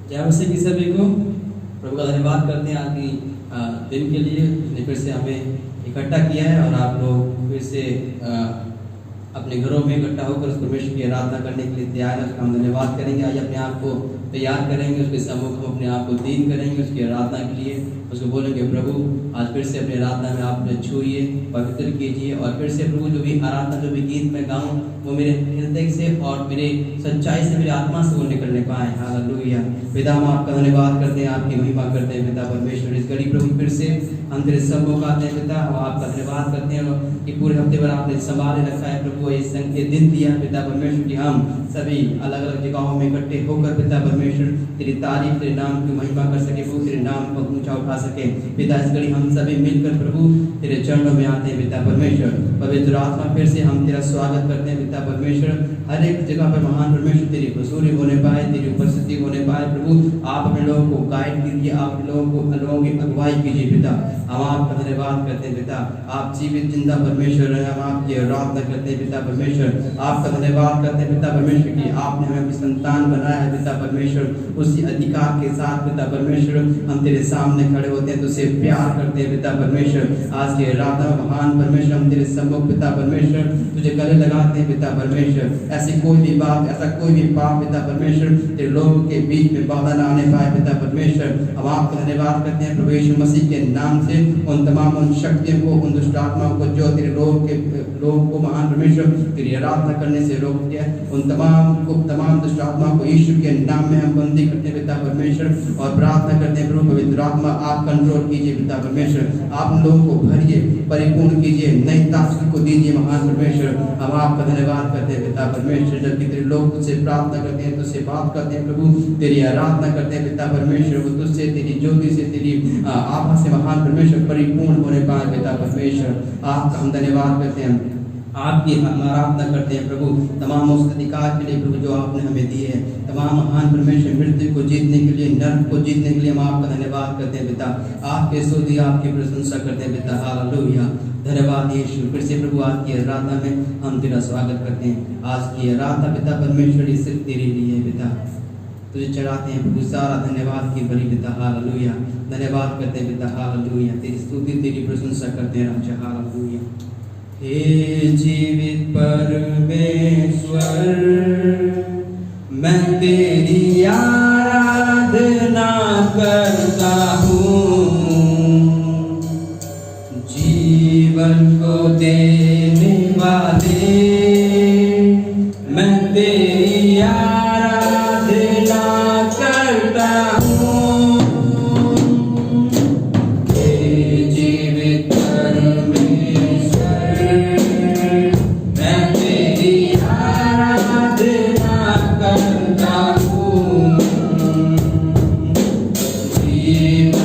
जय मसीह की सभी को प्रभु का धन्यवाद करते हैं आज की दिन के लिए। उसने फिर से हमें इकट्ठा किया है और आप लोग फिर से अपने घरों में इकट्ठा होकर उस परमेश्वर की आराधना करने के लिए तैयार है। उसका हम धन्यवाद करेंगे। आज अपने आप को तैयार करेंगे, उसके सम्मुख हम अपने आप को दीन करेंगे उसकी आराधना के लिए। उसको बोलेंगे प्रभु आज फिर से अपनी आराधना में आप छूइए, पवित्र कीजिए और फिर से प्रभु जो भी आराधना जो भी गीत मैं गाऊं वो मेरे हृदय से और मेरे सच्चाई से मेरी आत्मा से वो निकलने पाए। हालेलुया। पिता हम आपका धन्यवाद करते हैं, आपकी महिमा करते हैं पिता परमेश्वर। इस घड़ी प्रभु फिर से हम तेरे सम्मुख आते हैं पिता और आपका धन्यवाद करते हैं कि पूरे हफ्ते भर आपने संभाले रखा है प्रभु। इस संग के दिन दिया पिता परमेश्वर की हम सभी अलग अलग जगहों में इकट्ठे होकर पिता परमेश्वर तेरी तारीफ तेरे नाम की महिमा कर सके प्रभु, तेरे नाम को ऊंचा उठा सके पिता। इस घड़ी हम सभी मिलकर प्रभु तेरे चरणों में आते हैं पिता परमेश्वर। पवित्र आत्मा फिर से हम तेरा स्वागत करते हैं पिता परमेश्वर। हर एक जगह पर महान परमेश्वर तेरी हुजूरी होने पाए, तेरी उपस्थिति होने पाए प्रभु। आप अपने लोगों को गाइड कीजिए, आप लोगों की अगुवाई कीजिए पिता। हम आपका धन्यवाद करते हैं पिता। आप जीवित जिंदा परमेश्वर है, हम आपकी आराधना करते हैं पिता परमेश्वर। आपका धन्यवाद करते हैं पिता परमेश्वर की आपने हमें अपनी संतान बनाया है पिता परमेश्वर। उसी अधिकार के साथ पिता परमेश्वर हम तेरे सामने खड़े होते हैं, तुझसे प्यार करते हैं पिता परमेश्वर। आज के आराधना महान परमेश्वर हम तेरे सम्मुख पिता परमेश्वर तुझे गले लगाते हैं पिता परमेश्वर। ऐसी कोई भी बात, ऐसा कोई भी पाप पिता परमेश्वर तेरे लोगों के बीच में बाधा ना आने पाए पिता परमेश्वर। हम आपका धन्यवाद करते हैं प्रभु यीशु मसीह के नाम से। उन तमाम उन शक्तियों को, उन दुष्ट आत्माओं को जो तेरे लोगों को महान परमेश्वर तेरी आराधना करने से रोक दिया, उन तमाम दुष्ट आत्माओं को यीशु के नाम में हम बंदी करते हैं पिता परमेश्वर और प्रार्थना करते हैं प्रभु पवित्र आत्मा आप कंट्रोल कीजिए पिता परमेश्वर। आप लोगों को भरिए, परिपूर्ण कीजिए, नई ताकत को दीजिए महान परमेश्वर। हम आपका धन्यवाद करते हैं पिता परमेश्वर। जबकि तेरे लोग तुझसे प्रार्थना करते हैं, तुझसे बात करते हैं प्रभु, तेरी आराधना करते हैं पिता परमेश्वर, वो तुझसे तेरी ज्योति से तेरी आभा से महान परमेश्वर परिपूर्ण होने पाए पिता परमेश्वर। आपका हम धन्यवाद करते हैं, आपकी हम आराधना करते हैं प्रभु। तमाम उस अधिकार के लिए प्रभु जो आपने हमें दिए हैं, तमाम महान परमेश्वर मृत्यु को जीतने के लिए, नर्क को जीतने के लिए हम आपका धन्यवाद करते हैं पिता। आपके स्तुति आपकी प्रशंसा करते हैं पिता। हालेलुया। धन्यवाद यीशु। फिर से प्रभु आज की आराधना में हम तेरा स्वागत करते हैं। आज की आराधना पिता परमेश्वर ये सिर्फ तेरे लिए है पिता। तुझे चढ़ाते हैं प्रभु सारा धन्यवाद की भरी पिता। हालेलुया। धन्यवाद करते हैं पिता। हालेलुया। तेरी स्तुति तेरी प्रशंसा करते हैं राजा। हालेलुया। हे जीवित परमेश्वर मैं तेरी आराधना करता हूँ, जीवन को देने वाले मैं तेरी आराधना करता हूँ। हे जीवित करता हूँ, जीवन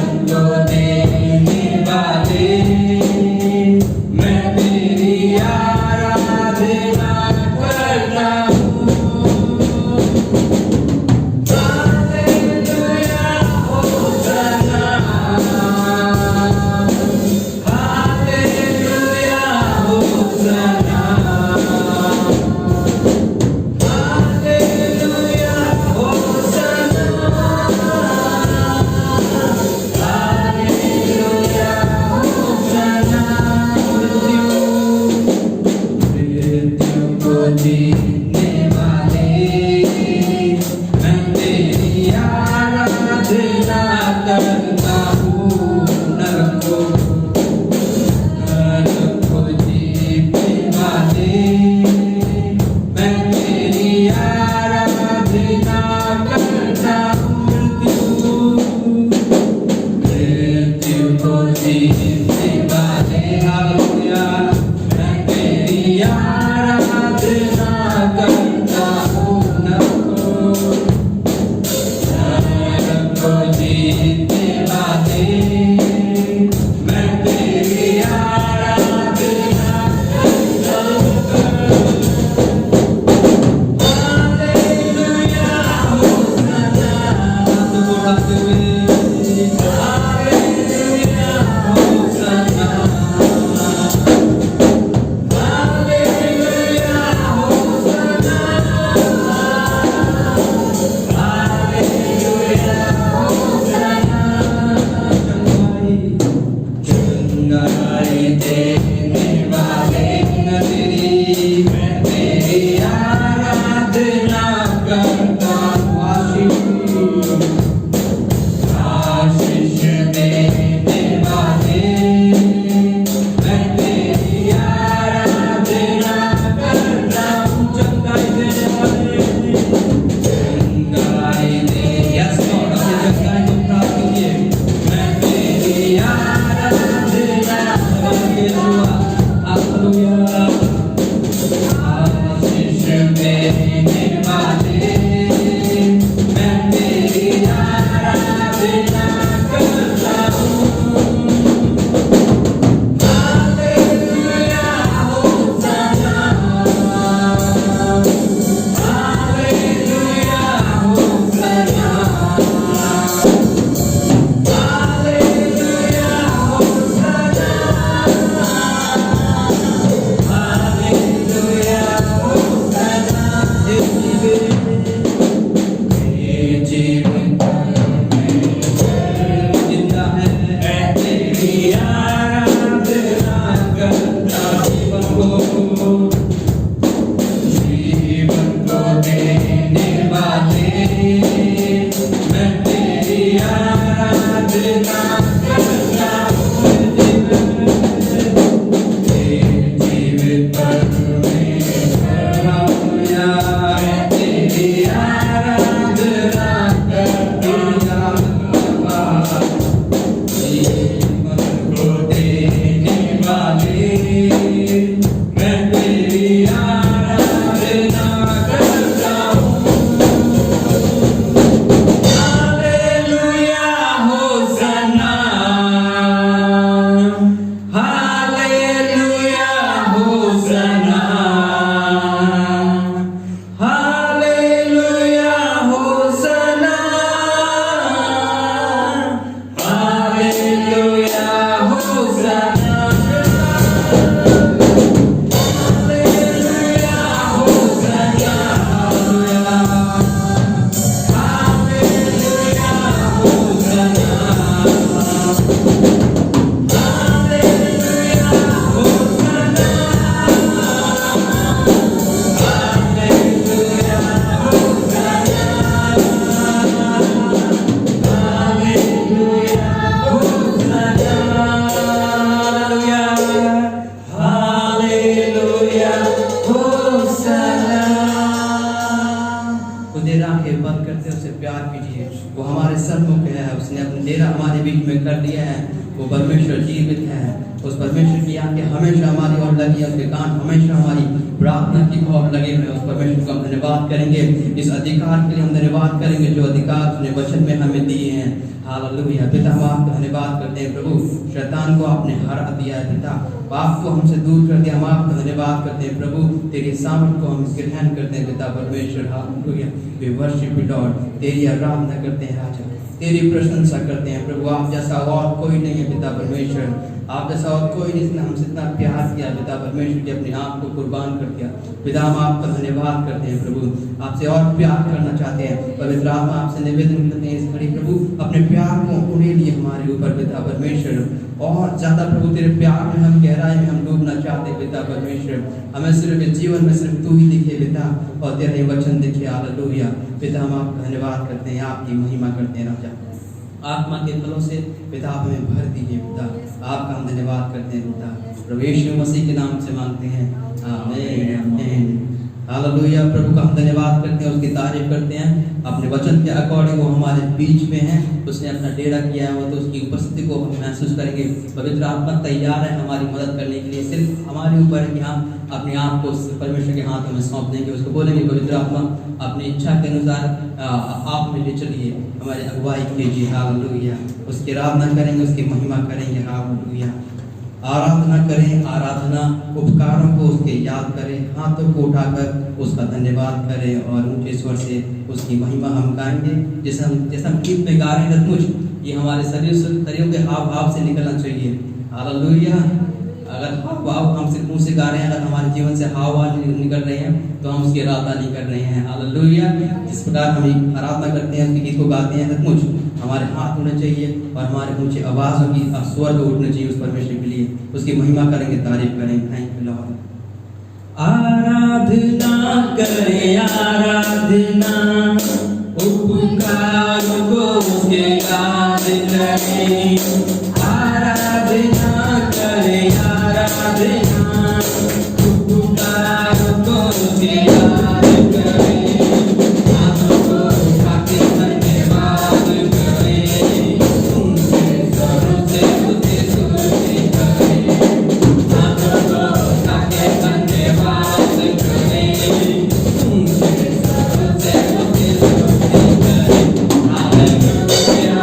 जीवन जिंदा है मैं तेरी आराधना करता हूँ। जीवन को देने वाले मैं तेरी आराधना करता हूँ। जीवित परमेश्वर मैं तेरी आराधना करता हूँ। जीवन को देने वाले मैं तेरी आराधना करता हूँ। Hallelujah Hosanna, hallelujah Hosanna, hallelujah Hosanna, hallelujah Hosanna, hallelujah Hosanna, hallelujah Hosanna, hallelujah Hosanna, hallelujah hallelujah Hosanna. खुद आंखें बंद करते उसे प्यार कीजिए। वो हमारे सन्मुख है, उसने अपना डेरा हमारे बीच में कर दिया है। वो परमेश्वर जीवित है। उस परमेश्वर की आंखें हमेशा हमारी ओर लगी है, उसके कान हमेशा हमारी प्रार्थना की ओर लगे हुए हैं। उस परमेश्वर को हम धन्यवाद करेंगे, इस अधिकार के लिए हम धन्यवाद करेंगे जो अधिकार उसने वचन में हमें दिए हैं। हालेलुया। पिता हम आपका धन्यवाद करते हैं प्रभु, शैतान को आपने हरा दिया है पिता, पाप को हमसे दूर कर दिया। हम आपका धन्यवाद करते हैं प्रभु, तेरी सामर्थ को हम ग्रहण करते हैं पिता परमेश्वर। Hallelujah. We worship you lord, तेरी आराधना करते हैं राजा, तेरी प्रशंसा करते हैं प्रभु। आप जैसा और कोई नहीं है पिता परमेश्वर, आप जैसा और कोई नहीं, जिसने हमसे इतना प्यार किया पिता परमेश्वर की अपने आप को कुर्बान कर दिया। पिता हम आपका धन्यवाद करते हैं प्रभु, आपसे और प्यार करना चाहते हैं। पवित्र आत्मा आपसे निवेदन करते हैं इस घड़ी प्रभु, अपने प्यार को उड़े लिए हमारे ऊपर पिता परमेश्वर। और ज्यादा प्रभु तेरे प्यार में हम गहराई में हम डूबना चाहते हैं पिता परमेश्वर। हमें सिर्फ इस जीवन में सिर्फ तू ही दिखे पिता, और तेरे वचन दिखे। हालेलुया। पिता हम आपका धन्यवाद करते हैं, आपकी महिमा करते हैं राजा। आत्मा के फलों से पिता आप हमें भर दीजिए पिता, आपका हम धन्यवाद करते हैं पिता। प्रभु यीशु मसीह के नाम से मांगते हैं, आमीन आमीन। हालेलुया। प्रभु का हम धन्यवाद करते हैं, उसकी तारीफ करते हैं। अपने वचन के अकॉर्डिंग वो हमारे बीच में है, उसने अपना डेरा किया है, वो तो उसकी उपस्थिति को हम महसूस करेंगे। पवित्र आत्मा तैयार है हमारी मदद करने के लिए। सिर्फ हमारे ऊपर है कि हम अपने आप को परमेश्वर के हाथों में सौंप देंगे। उसको बोलेंगे पवित्र आत्मा अपनी इच्छा के अनुसार आप में ले चलिए, हमारी अगुवाई कीजिए। हालेलुया। उसकी आराधना करेंगे, उसकी महिमा करेंगे। हालेलुया। आराधना करें, आराधना उपकारों को उसके याद करें, हाथों को उठाकर उसका धन्यवाद करें और ऊंचे स्वर से उसकी महिमा हम गाएंगे। जैसे हम गीत में गा रहे हैं रत्मुज, ये हमारे शरीर के हाव भाव से निकलना चाहिए। हालेलुया। अगर हाव भाव हम सिर्फ मुंह से गा रहे हैं, अगर हमारे जीवन से हाव भाव निकल रहे हैं तो हम उसकी आराधना नहीं कर रहे हैं। हालेलुया। जिस प्रकार हम आराधना करते हैं, उसके गीत को गाते हैं रत्मुज, हमारे हाथ होने चाहिए और हमारे ऊंचे आवाज़ की स्वर को उठने चाहिए उस परमेश्वर के लिए। उसकी महिमा करेंगे, तारीफ करेंगे। Thank you Lord. आराधना करें, आराधना उपकार को उसके याद करें। आराधना करें, आराधना उपकार को उसके याद करें। हाथों को उठा के धन्यवाद करें, उनके स्वरों से उसे स्तुति करें। हाथों को उठा के धन्यवाद करें, उनके स्वरों से उसे स्तुति करें। हालेलुया।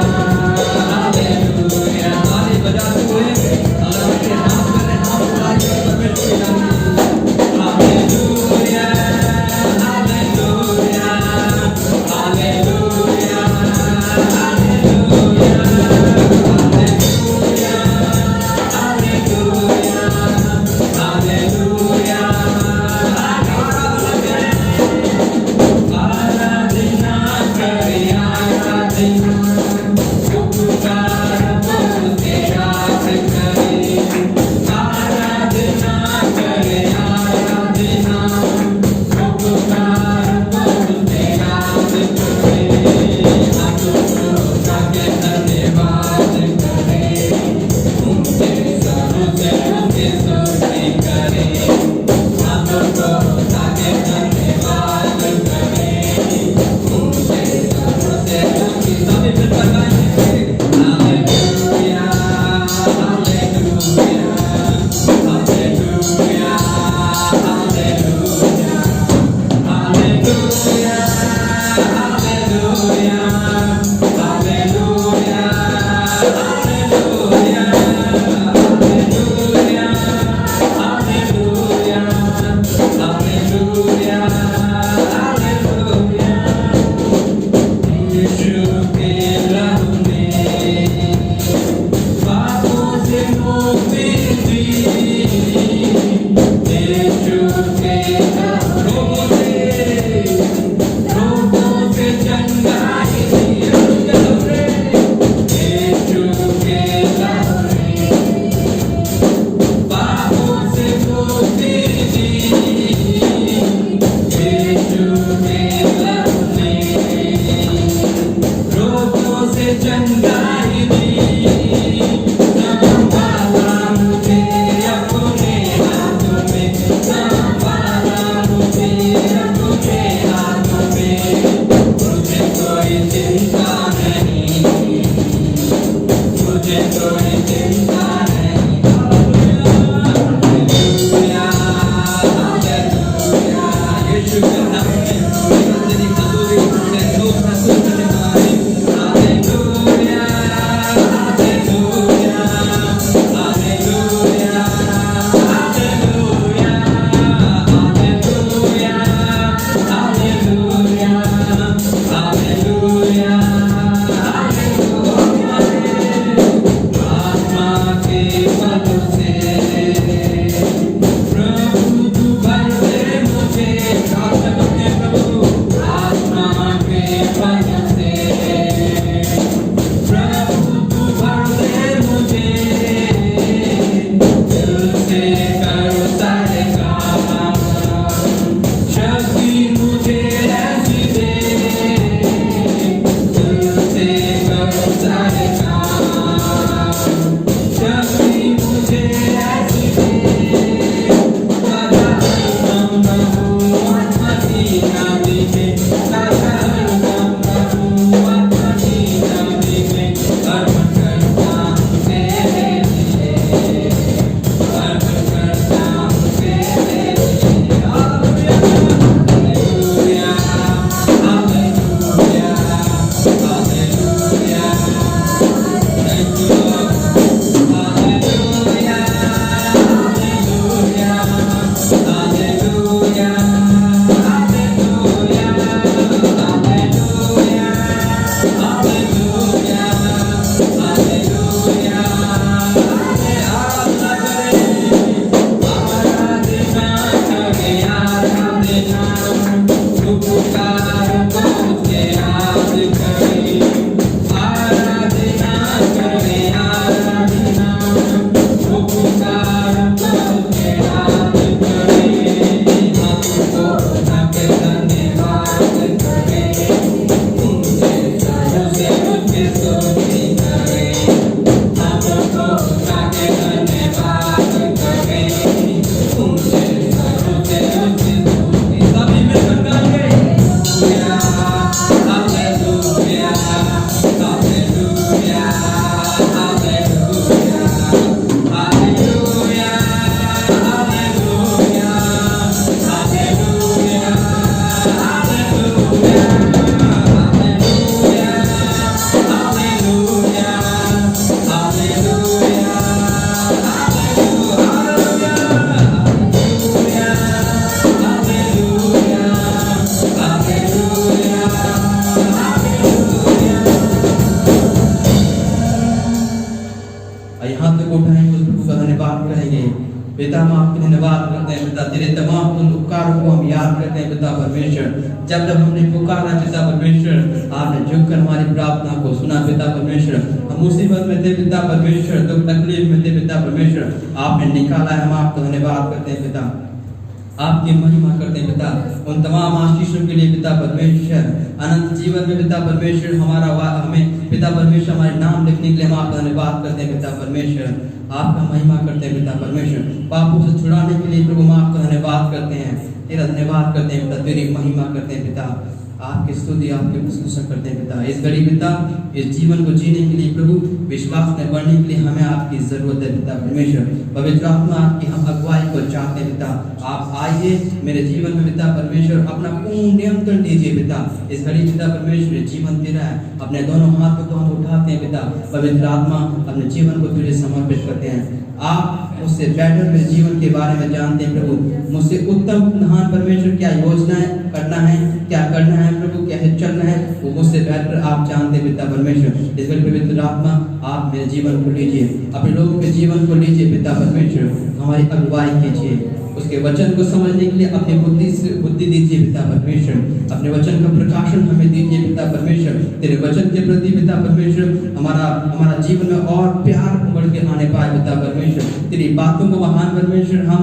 सभी मिलकर गाएंगे hallelujah hallelujah hallelujah hallelujah hallelujah hallelujah hallelujah पिता हम आपके धन्यवाद करते हैं पिता, तेरे तमाम उन उपकारों को हम याद करते हैं पिता परमेश्वर। जब जब हमने पुकारा पिता परमेश्वर, आपने झुककर हमारी प्रार्थना को सुना पिता परमेश्वर। हम मुसीबत में थे पिता परमेश्वर, दुख तकलीफ में थे पिता परमेश्वर, आपने निकाला है। हम आपको धन्यवाद करते हैं पिता, आपकी महिमा करते हैं पिता, उन तमाम आशीषों के लिए पिता परमेश्वर। अनंत जीवन में पिता परमेश्वर हमें पिता परमेश्वर हमारे नाम लिखने के लिए हम आपका धन्यवाद करते हैं पिता परमेश्वर, आपका महिमा करते हैं पिता परमेश्वर। पापों से छुड़ाने के लिए प्रभु हम आपका धन्यवाद करते हैं, तेरा धन्यवाद करते हैं पिता, तेरी महिमा करते हैं पिता। आपकी स्तुति आपकी प्रशंसा करते हैं पिता। इस घड़ी पिता इस जीवन को जीने के लिए प्रभु विश्वास में बढ़ने के लिए हमें आपकी जरूरत है पिता परमेश्वर। पवित्र आत्मा की हम अगुवाई को चाहते हैं पिता। आप आइए मेरे जीवन में पिता परमेश्वर, अपना पूर्ण नियंत्रण लीजिए पिता। इस घड़ी पिता परमेश्वर जीवन तेरा है, अपने दोनों हाथों को हम उठाते हैं पिता। पवित्र आत्मा अपने जीवन को तुझे समर्पित करते हैं। आप मुझसे बेटर मेरे जीवन के बारे में जानते हैं प्रभु। मुझसे उत्तम महान परमेश्वर क्या योजनाएं करना है, क्या करना है प्रभु, कैसे चलना है, वो मुझसे बेहतर आप जानते हैं पिता परमेश्वर। इस पवित्र आत्मा आप मेरे जीवन को लीजिए, अपने लोगों के जीवन को लीजिए पिता परमेश्वर। हमारी अगुवाई कीजिए, उसके वचन को समझने के लिए अपनी बुद्धि दीजिए पिता परमेश्वर। अपने वचन का प्रकाशन हमें दीजिए पिता परमेश्वर। तेरे वचन के प्रति पिता परमेश्वर हमारा जीवन में और प्यार बढ़ के आने पाए पिता परमेश्वर। तेरी बातों को महान परमेश्वर हम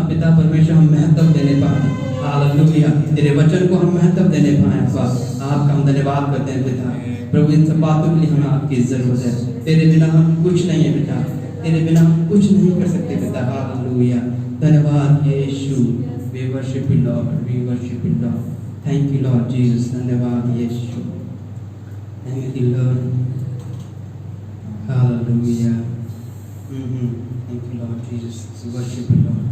पिता परमेश्वर हम महत्व देने पाए। हालेलुया, तेरे वचन को हम महत्व देने पाए। आपका हम धन्यवाद करते हैं पिता प्रभु। इन सब बातों के लिए हमें आपकी जरूरत है। तेरे बिना हम कुछ नहीं है पिता, तेरे बिना हम कुछ नहीं कर सकते पिता। हालेलुया, धन्यवाद यीशु। We worship you Lord, we worship you Lord. Thank you Lord Jesus. धन्यवाद यीशु, thank you Lord. Hallelujah, thank you Lord Jesus. We worship you Lord,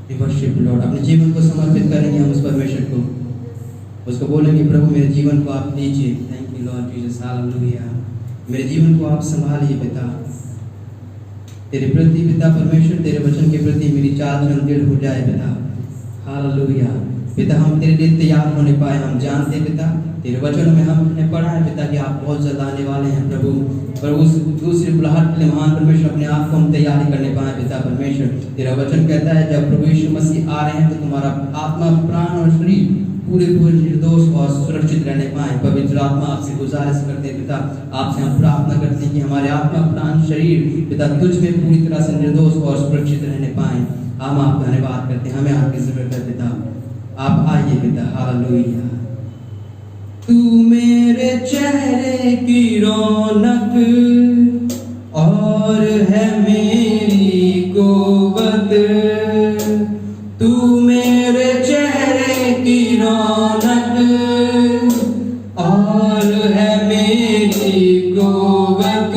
we worship you Lord. अपने जीवन को समर्पित करेंगे हम उस परमेश्वर को, उसको बोलेंगे प्रभु मेरे जीवन को आप लीजिए। Thank you Lord Jesus. Hallelujah, मेरे जीवन को आप संभालिए पिता। तेरे प्रति पिता परमेश्वर, तेरे वचन के प्रति मेरी चाल चलन दृढ़ हो जाए पिता। हालेलुया पिता, हम तेरे लिए तैयार होने पाए। हम जानते पिता तेरे वचनों में हमने पढ़ा है पिता कि आप बहुत जल्द आने वाले हैं प्रभु। प्रभु दूसरी बुलाहट के लिए महान परमेश्वर अपने आप को हम तैयारी करने पाए पिता परमेश्वर। तेरा वचन कहता है जब प्रभु यीशु मसीह आ रहे हैं तो तुम्हारा आत्मा, प्राण और शरीर पूरे निर्दोष और सुरक्षित रहने पाए। पवित्र आत्मा आपसे गुजारिश करते हैं पिता, आपसे हम प्रार्थना करते हैं कि हमारे आत्मा, प्राण, शरीर पिता तुझ में पूरी तरह से निर्दोष और सुरक्षित रहने पाए। हम आप धन्यवाद करते हैं, हमें आपकी जरूरत है पिता। आप आइए पिता। हालेलुया, तू मेरे चेहरे की रौनक और है मेरी कुव्वत। तू मेरे चेहरे की रौनक और है मेरी कुव्वत।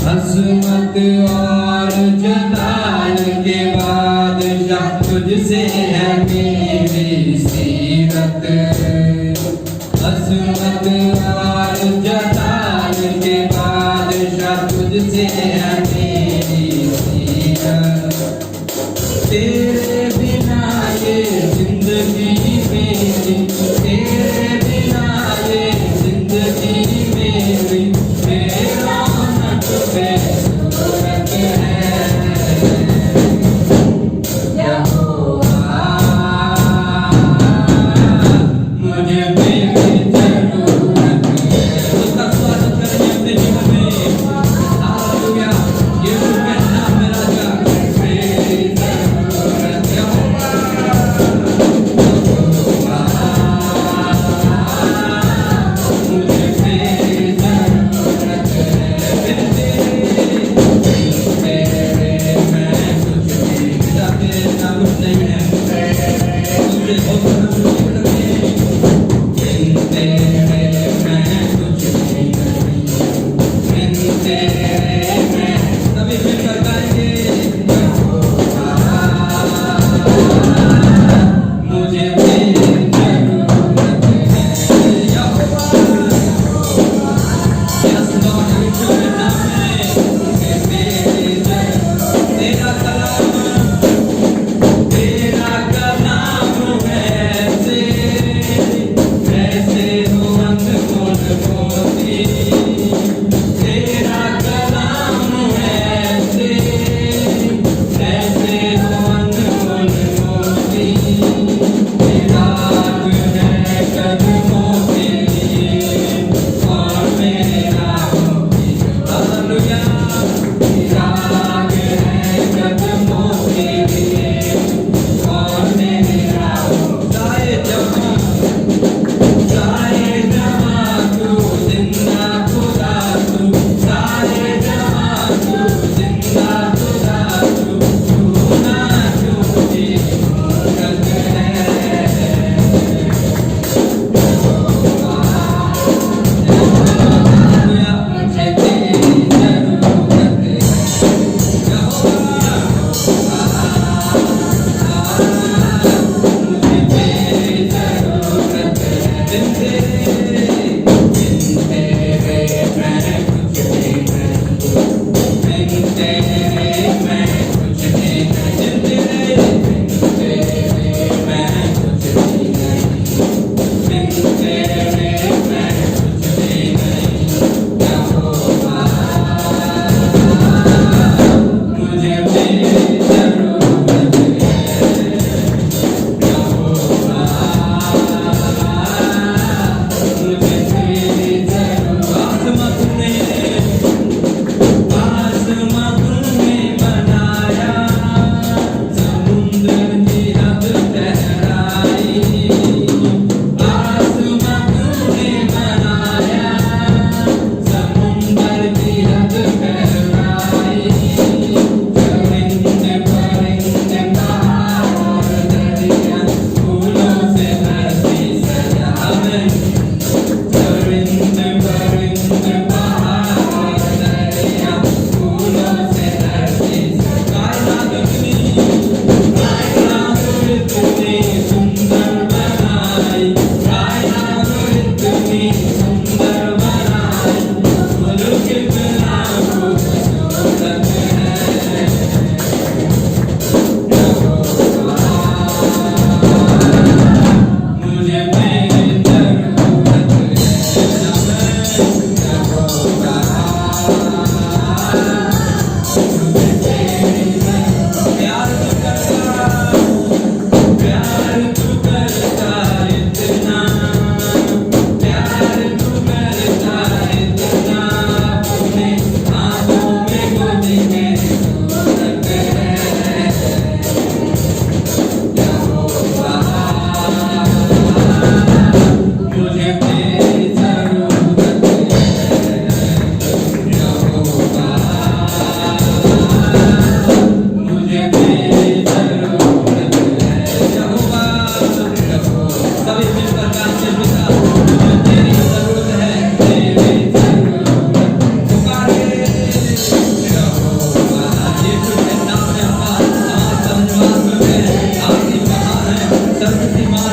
हसमत और जलाल के बादशाह तुझसे है मेरी सीरत। हसमत और जलाल के बादशाह तुझसे है मेरी सीरत। तेरे बिना ये जिंदगी मेरी, तेरे बिना ये जिंदगी मेरी बेरौनक बेसूरत है। यहोवा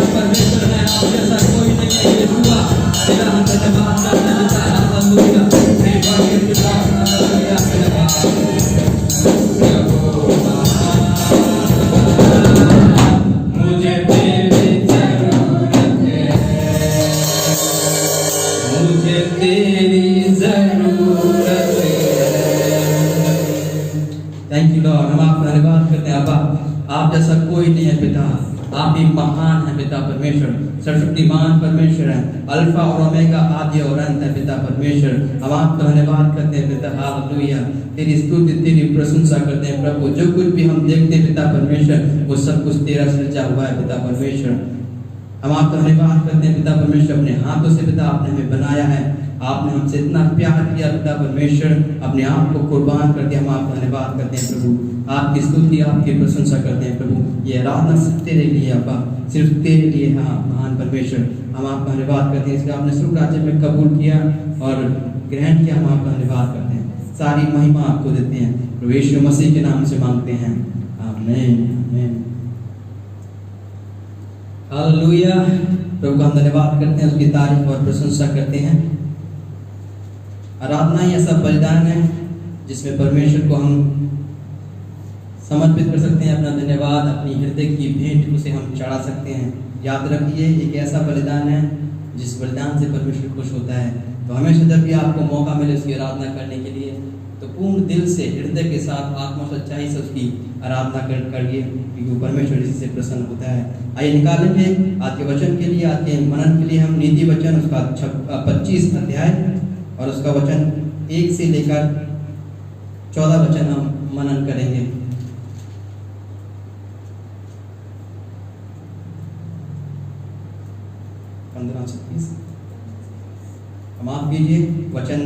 महान परमेश्वर है, आप जैसा कोई नहीं है यहोवा। तेरा हम धन्यवाद करते हैं पिता, हालेलुया। हे बड़े पिता, हालेलुया, धन्यवाद यहोवा। मुझे तेरी जरूरत है, मुझे तेरी जरूरत है। थैंक यू लॉर्ड, हम आपका धन्यवाद करते हैं अब्बा। आप जैसा कोई नहीं है पिता, आप ही महान है पिता परमेश्वर, सर्वशक्तिमान परमेश्वर है, अल्फा और ओमेगा, आदि और अंत है पिता परमेश्वर। हम आपका धन्यवाद करते हैं पिता, हालेलुया। तेरी स्तुति तेरी प्रशंसा करते हैं प्रभु। जो कुछ भी हम देखते हैं पिता परमेश्वर, वो सब कुछ तेरा सृजा हुआ है पिता परमेश्वर। हम आपका धन्यवाद करते हैं पिता परमेश्वर, अपने हाथों से पिता आपने हमें बनाया है, आपने हमसे इतना प्यार किया पिता परमेश्वर, अपने आप को कुर्बान कर दिया। हम आपका धन्यवाद करते हैं प्रभु, आपकी स्तुति आपकी प्रशंसा करते हैं प्रभु। ये आराधना सिर्फ तेरे लिए अब्बा, सिर्फ तेरे लिए है महान परमेश्वर। हम आपका धन्यवाद करते हैं, इसलिए आपने स्वर्ग राज्य में कबूल किया और ग्रहण किया। हम आपका धन्यवाद करते हैं, सारी महिमा आपको देते हैं, प्रभु यीशु मसीह के नाम से मांगते हैं, आमीन आमीन। हालेलुया। प्रभु का हम धन्यवाद करते हैं, उसकी तारीफ और प्रशंसा करते हैं। आराधना यह सब बलिदान है जिसमें परमेश्वर को हम समर्पित कर सकते हैं, अपना धन्यवाद, अपनी हृदय की भेंट उसे हम चढ़ा सकते हैं। याद रखिए, एक ऐसा बलिदान है जिस बलिदान से परमेश्वर खुश होता है। तो हमेशा जब भी आपको मौका मिले उसकी आराधना करने के लिए, तो पूर्ण दिल से, हृदय के साथ, आत्मा सच्चाई से उसकी आराधना करिए, क्योंकि परमेश्वर इसी से प्रसन्न होता है। आइए निकालेंगे आज के वचन के लिए, आज के मनन के लिए हम नीति वचन उसका 25 अध्याय और उसका वचन 1 से लेकर 14 वचन हम मनन करेंगे। माफ कीजिए, वचन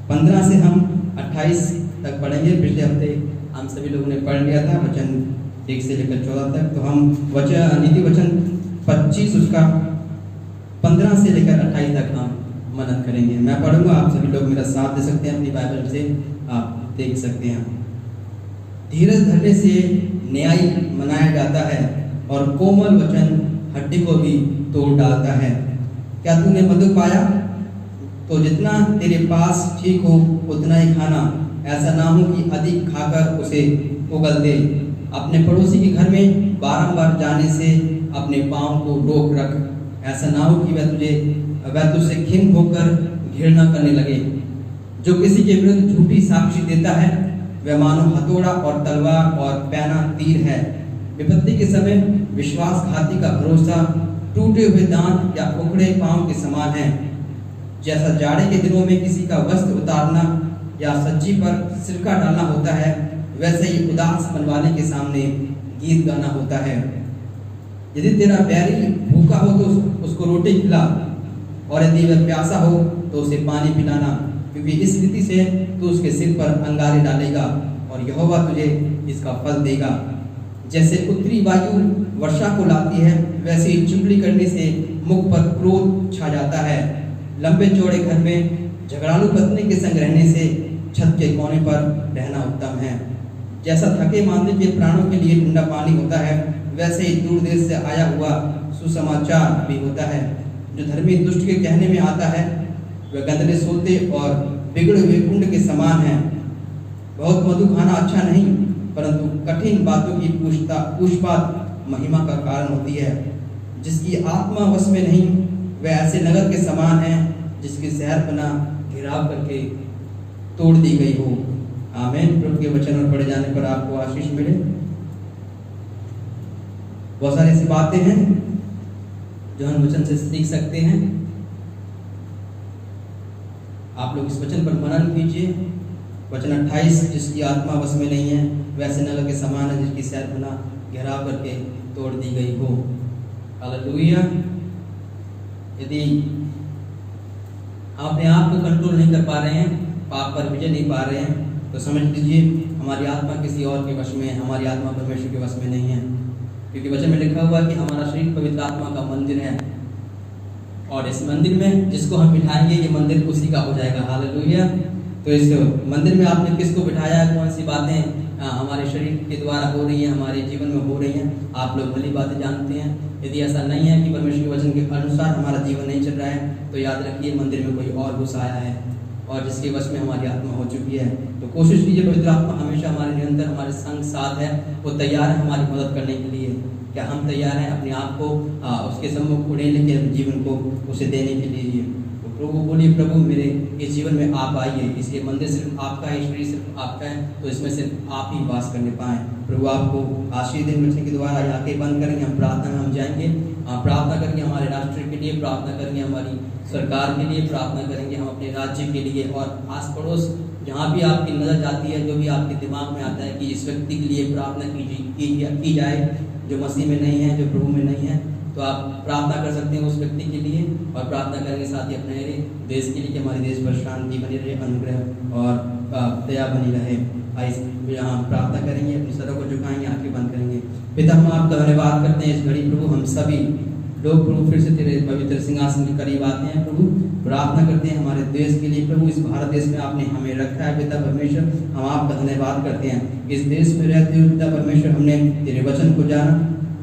15 से हम 28 तक पढ़ेंगे। पिछले हफ्ते हम सभी लोगों ने पढ़ लिया था वचन 1 से लेकर 14 तक। तो हम नीति वचन 25 उसका 15 से लेकर 28 तक हम मनन करेंगे। मैं पढ़ूंगा, आप सभी लोग मेरा साथ दे सकते हैं, अपनी बाइबल से आप देख सकते हैं। धीरज धरने से न्याय मनाया जाता है और कोमल वचन हड्डी को भी तोड़ डालता है। क्या तूने मधु पाया? तो जितना तेरे पास ठीक हो उतना ही खाना, ऐसा ना हो कि अधिक खाकर उसे उगल दे। अपने पड़ोसी के घर में बारंबार जाने से अपने पाँव को रोक रख, ऐसा ना हो कि वह तुझसे खिन्न होकर घृणा करने लगे। जो किसी के विरुद्ध झूठी साक्षी देता है वह मानो हथौड़ा और तलवार और पैना तीर है। विपत्ति के समय विश्वासघाती का भरोसा टूटे हुए दांत या उखड़े पांव के समान है। जैसा जाड़े के दिनों में किसी का वस्त्र उतारना या सज्जी पर सिरका डालना होता है, वैसे ही उदास मनवाले के सामने गीत गाना होता है। यदि तेरा बैरी भूखा हो तो उसको रोटी खिला, और यदि वह प्यासा हो तो उसे पानी पिलाना, क्योंकि इस रीति से तू उसके सिर पर अंगारे डालेगा और यहोवा तुझे इसका फल देगा। जैसे उत्तरी वायु वर्षा को लाती है, वैसे ही चुगली करने से मुख पर क्रोध छा जाता है। लंबे चौड़े घर में झगड़ालू पत्नी के संग रहने से छत के कोने पर रहना उत्तम है। जैसा थके मांदे के प्राणों के लिए ठंडा पानी होता है, वैसे ही दूर देश से आया हुआ सुसमाचार भी होता है। जो धर्मी दुष्ट के कहने में आता है वह गंदले सोते और बिगड़े हुए कुंड के समान है। बहुत मधु खाना अच्छा नहीं, परंतु कठिन बातों की पूछपाछ महिमा का कारण होती है। जिसकी आत्मा वश में नहीं वह ऐसे नगर के समान है जिसकी शहरपना घिराव करके तोड़ दी गई हो। आमीन। प्रभु के वचन और पढ़े जाने पर आपको आशीष मिले। बहुत सारी ऐसी बातें हैं जो हम वचन से सीख सकते हैं। आप लोग इस वचन पर मनन कीजिए। वचन 28, जिसकी आत्मा वश में नहीं है वैसे नगर के समान है जिसकी शहरपना घेराव करके तोड़ दी गई हो। हालेलुया। यदि आप अपने आप को कंट्रोल नहीं कर पा रहे हैं, पाप पर विजय नहीं पा रहे हैं, तो समझ लीजिए हमारी आत्मा किसी और के वश में है, हमारी आत्मा परमेश्वर के वश में नहीं है। क्योंकि वचन में लिखा हुआ है कि हमारा शरीर पवित्र आत्मा का मंदिर है, और इस मंदिर में जिसको हम बिठाएंगे ये मंदिर उसी का हो जाएगा। हालेलुया। तो इस मंदिर में आपने किसको बिठाया है, कौन सी बातें हमारे शरीर के द्वारा हो रही है, हमारे जीवन में हो रही हैं। आप लोग भली बातें जानते हैं। यदि ऐसा नहीं है कि परमेश्वर के वचन के अनुसार हमारा जीवन नहीं चल रहा है, तो याद रखिए मंदिर में कोई और घुस आया है और जिसके वश में हमारी आत्मा हो चुकी है। तो कोशिश कीजिए, पवित्र आत्मा हमेशा हमारे निरंतर हमारे संग साथ है, वो तैयार है हमारी मदद करने के लिए। क्या हम तैयार हैं अपने आप को उसके सम्मुख उड़ेलने के जीवन को उसे देने के लिए? तो प्रभु बोलिए, प्रभु मेरे इस जीवन में आप आइए। इसलिए मंदिर सिर्फ आपका है, शरीर सिर्फ आपका है, तो इसमें सिर्फ आप ही वास करने पाएँ। प्रभु आपको आशीष दिन मिलने के द्वारा आंखें बंद करेंगे, हम प्रार्थना में हम जाएंगे। प्रार्थना करेंगे हमारे राष्ट्र के लिए, प्रार्थना करेंगे हमारी सरकार के लिए, प्रार्थना करेंगे हम अपने राज्य के लिए और आस पड़ोस जहाँ भी आपकी नज़र जाती है, जो भी आपके दिमाग में आता है कि इस व्यक्ति के लिए प्रार्थना की जाए जो मसीह में नहीं है, जो प्रभु में नहीं है, तो आप प्रार्थना कर सकते हैं उस व्यक्ति के लिए। और प्रार्थना करेंगे साथ ही अपने देश के लिए कि हमारे देश पर शांति बनी रहे, अनुग्रह और दया बनी रहे। यहाँ प्रार्थना करेंगे, अपने सरों को झुकाएंगे, आंखें बंद करेंगे। पिता, हम आपका धन्यवाद करते हैं इस घड़ी प्रभु, हम सभी लोग प्रभु फिर से तेरे पवित्र सिंहासन के करीब आते हैं प्रभु। प्रार्थना करते हैं हमारे देश के लिए प्रभु। इस भारत देश में आपने हमें रखा है पिता परमेश्वर, हम आपका धन्यवाद करते हैं। इस देश में रहते हुए पिता परमेश्वर हमने तेरे वचन को जाना,